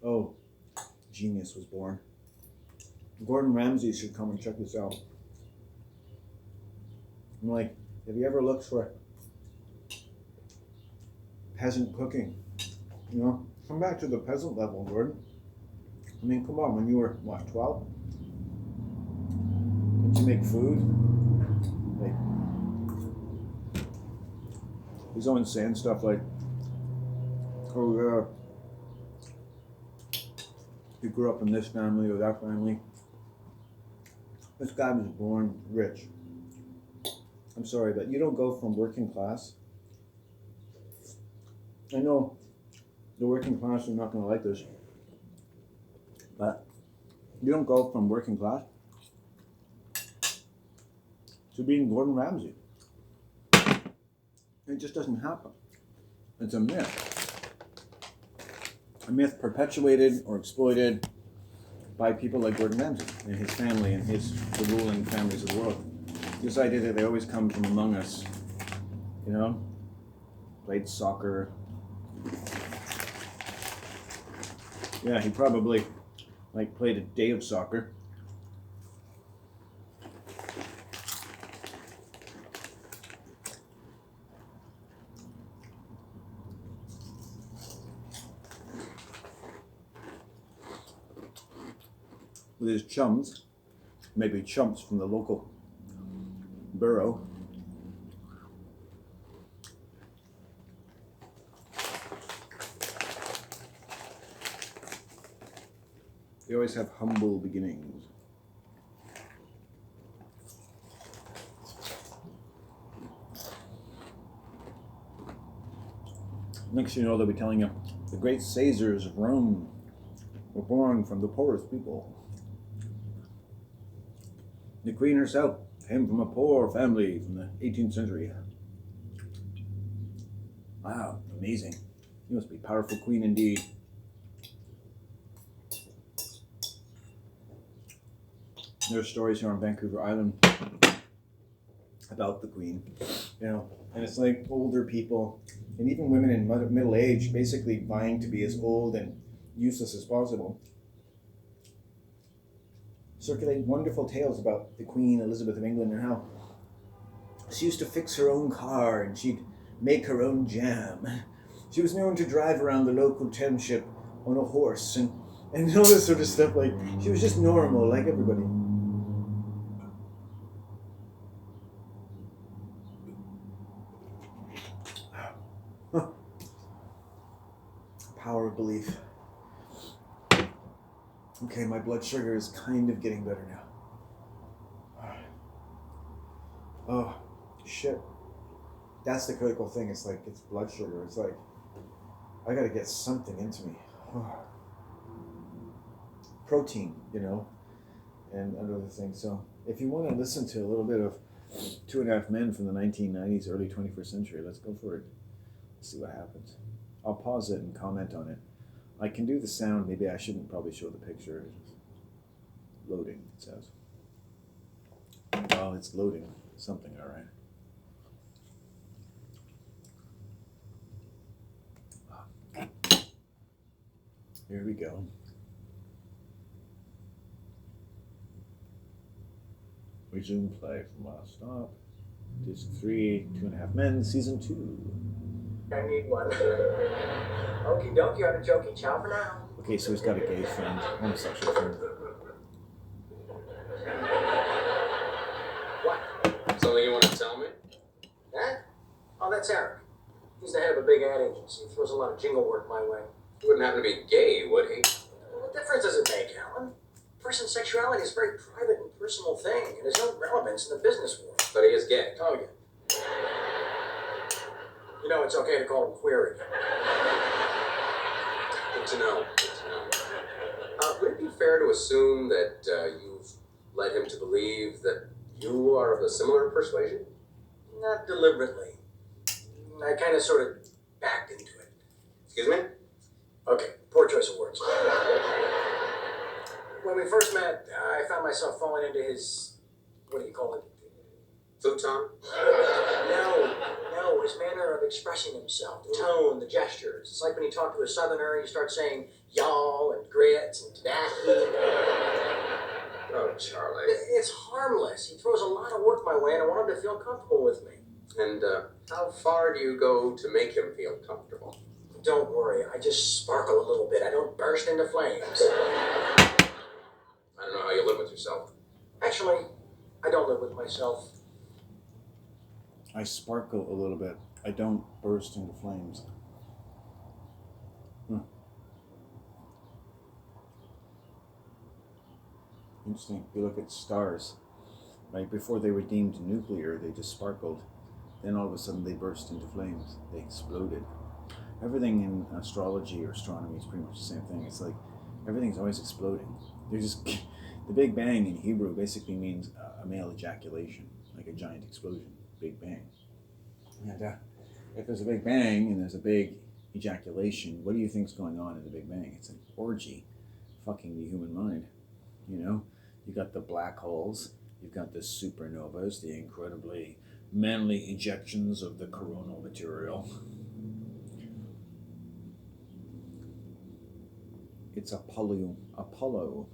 Oh, genius was born. Gordon Ramsay should come and check this out. I'm like, have you ever looked for peasant cooking? You know, come back to the peasant level, Gordon. I mean, come on, when you were, what, 12? Didn't you make food? Like, he's always saying stuff like, oh yeah, you grew up in this family or that family. This guy was born rich. I'm sorry, but you don't go from working class. I know the working class are not going to like this, but you don't go from working class to being Gordon Ramsay. It just doesn't happen. It's a myth. A myth perpetuated or exploited by people like Gordon Ramsay and his family and the ruling families of the world. This idea that they always come from among us, you know, played soccer. Yeah, he probably like played a day of soccer. With his chums, maybe chumps from the local borough. They always have humble beginnings. Next you know, they'll be telling you the great Caesars of Rome were born from the poorest people. The Queen herself came from a poor family from the 18th century. Wow, amazing. You must be a powerful queen indeed. There are stories here on Vancouver Island about the Queen, you know, and it's like older people and even women in middle age basically vying to be as old and useless as possible. Circulate wonderful tales about the Queen Elizabeth of England and how she used to fix her own car and she'd make her own jam. She was known to drive around the local township on a horse and all this sort of stuff. Like, she was just normal, like everybody. Power of belief. Okay, my blood sugar is kind of getting better now. Oh, shit. That's the critical thing. It's like, it's blood sugar. It's like, I gotta get something into me. Protein, you know, and other things. So, if you want to listen to a little bit of Two and a Half Men from the 1990s, early 21st century, let's go for it. Let's see what happens. I'll pause it and comment on it. I can do the sound. Maybe I shouldn't probably show the picture. Loading, it says. Oh, it's loading. Something, all right. Here we go. Resume play from last stop. Disc 3, 2.5 Men, Season 2. I need one. Okie dokie, artichoke, ciao for now. Okay, so he's got a gay friend, homosexual friend. What? Something you want to tell me? Huh? Oh, that's Eric. He's the head of a big ad agency. He throws a lot of jingle work my way. He wouldn't happen to be gay, would he? What difference does it make, Alan? A person's sexuality is a very private and personal thing, and has no relevance in the business world. But he is gay. Oh, yeah. You know, it's okay to call him queer again. Good to know. Would it be fair to assume that you've led him to believe that you are of a similar persuasion? Not deliberately. I kind of sort of backed into it. Excuse me? Okay, poor choice of words. When we first met, I found myself falling into his, what do you call it? Futon? No, his manner of expressing himself, the tone, the gestures. It's like when you talk to a southerner, you start saying y'all and grits and tobacco. Oh, Charlie. It's harmless. He throws a lot of work my way, and I want him to feel comfortable with me. And how far do you go to make him feel comfortable? Don't worry, I just sparkle a little bit. I don't burst into flames. I don't know how you live with yourself. Actually, I don't live with myself. I sparkle a little bit. I don't burst into flames. Interesting. You look at stars, right? Before they were deemed nuclear, they just sparkled. Then all of a sudden they burst into flames. They exploded. Everything in astrology or astronomy is pretty much the same thing. It's like everything's always exploding. They're just the Big Bang in Hebrew basically means a male ejaculation, like a giant explosion. Big Bang. And if there's a Big Bang and there's a big ejaculation, what do you think's going on in the Big Bang? It's an orgy, fucking the human mind. You know, you got the black holes, you've got the supernovas, the incredibly manly ejections of the coronal material. It's Apollo,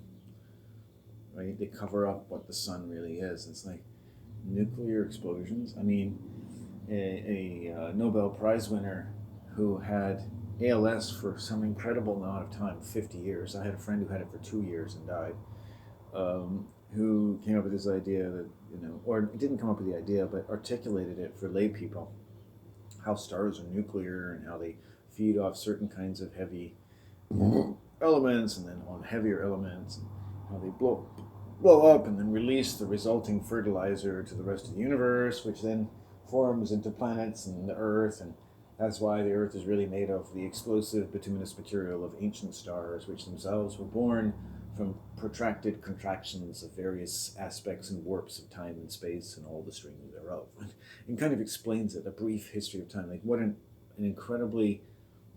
right? They cover up what the sun really is. It's like nuclear explosions. I mean, a Nobel Prize winner who had ALS for some incredible amount of time, 50 years. I had a friend who had it for 2 years and died, who came up with this idea that, or didn't come up with the idea, but articulated it for lay people, how stars are nuclear and how they feed off certain kinds of heavy elements and then on heavier elements, and how they blow up and then release the resulting fertilizer to the rest of the universe, which then forms into planets and the Earth, and that's why the Earth is really made of the explosive bituminous material of ancient stars, which themselves were born from protracted contractions of various aspects and warps of time and space and all the strings thereof. And kind of explains it, a brief history of time, like what an incredibly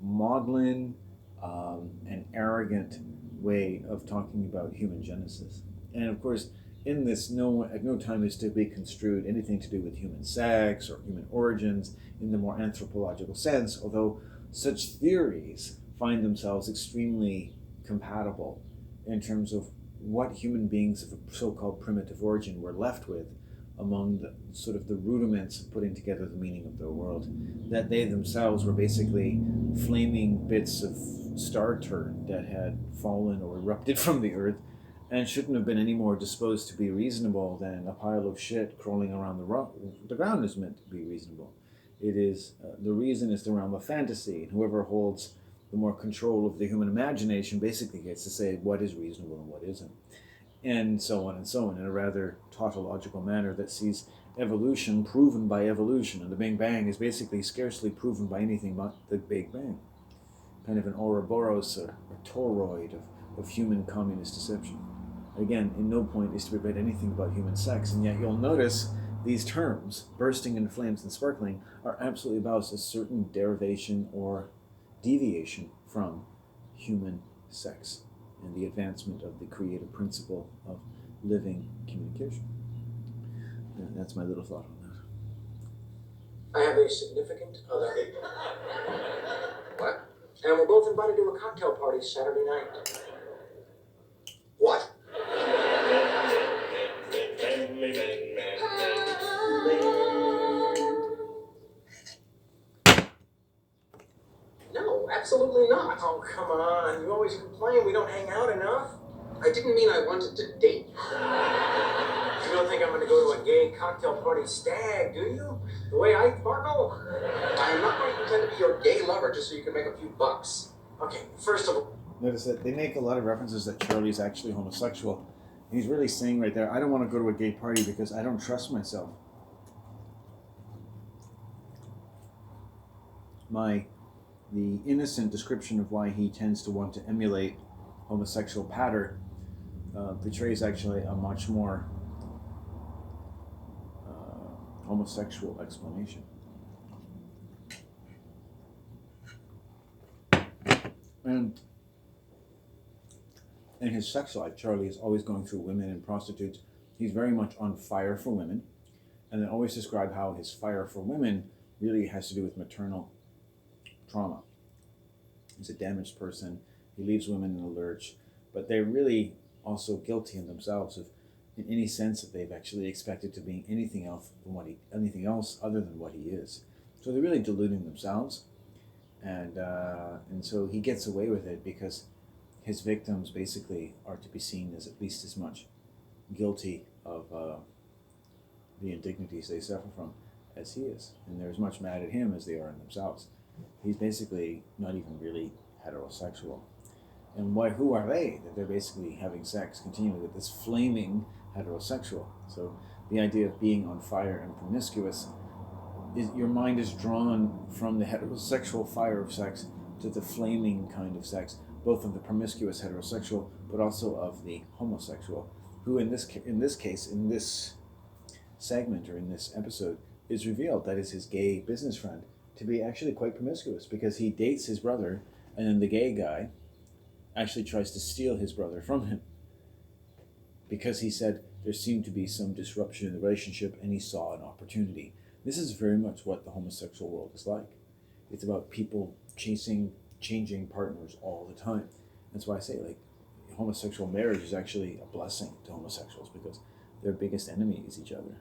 maudlin and arrogant way of talking about human genesis. And of course, in this, at no time is to be construed anything to do with human sex or human origins in the more anthropological sense, although such theories find themselves extremely compatible in terms of what human beings of a so-called primitive origin were left with among the sort of the rudiments of putting together the meaning of their world, that they themselves were basically flaming bits of star turd that had fallen or erupted from the earth and shouldn't have been any more disposed to be reasonable than a pile of shit crawling around the ground is meant to be reasonable. It is, the reason is the realm of fantasy, and whoever holds the more control of the human imagination basically gets to say what is reasonable and what isn't, and so on, in a rather tautological manner that sees evolution proven by evolution, and the Big Bang is basically scarcely proven by anything but the Big Bang. Kind of an Ouroboros or toroid of human communist deception. Again, in no point is to be read anything about human sex, and yet you'll notice these terms, bursting into flames and sparkling, are absolutely about a certain derivation or deviation from human sex and the advancement of the creative principle of living communication. That's my little thought on that. I have a significant other. What? And we're both invited to a cocktail party Saturday night. What? No, absolutely not. Oh, come on. You always complain we don't hang out enough. I didn't mean I wanted to date you. You don't think I'm going to go to a gay cocktail party stag, do you? The way I sparkle? I'm not going to pretend to be your gay lover just so you can make a few bucks. Okay, first of all, Notice that they make a lot of references that Charlie's actually homosexual. He's really saying right there, I don't want to go to a gay party because I don't trust myself. The innocent description of why he tends to want to emulate homosexual patter betrays actually a much more homosexual explanation. And in his sex life, Charlie is always going through women and prostitutes. He's very much on fire for women, and they always describe how his fire for women really has to do with maternal trauma. He's a damaged person. He leaves women in a lurch, but they're really also guilty in themselves of, in any sense, that they've actually expected to be anything else other than what he is. So they're really deluding themselves, and so he gets away with it because his victims basically are to be seen as at least as much guilty of the indignities they suffer from as he is, and they're as much mad at him as they are in themselves. He's basically not even really heterosexual. And who are they that they're basically having sex continually with this flaming heterosexual? So the idea of being on fire and promiscuous is your mind is drawn from the heterosexual fire of sex to the flaming kind of sex, both of the promiscuous heterosexual, but also of the homosexual, who in this case, in this segment or in this episode, is revealed that is his gay business friend to be actually quite promiscuous, because he dates his brother, and then the gay guy actually tries to steal his brother from him because he said there seemed to be some disruption in the relationship and he saw an opportunity. This is very much what the homosexual world is like. It's about people changing partners all the time. That's why I say, like, homosexual marriage is actually a blessing to homosexuals because their biggest enemy is each other.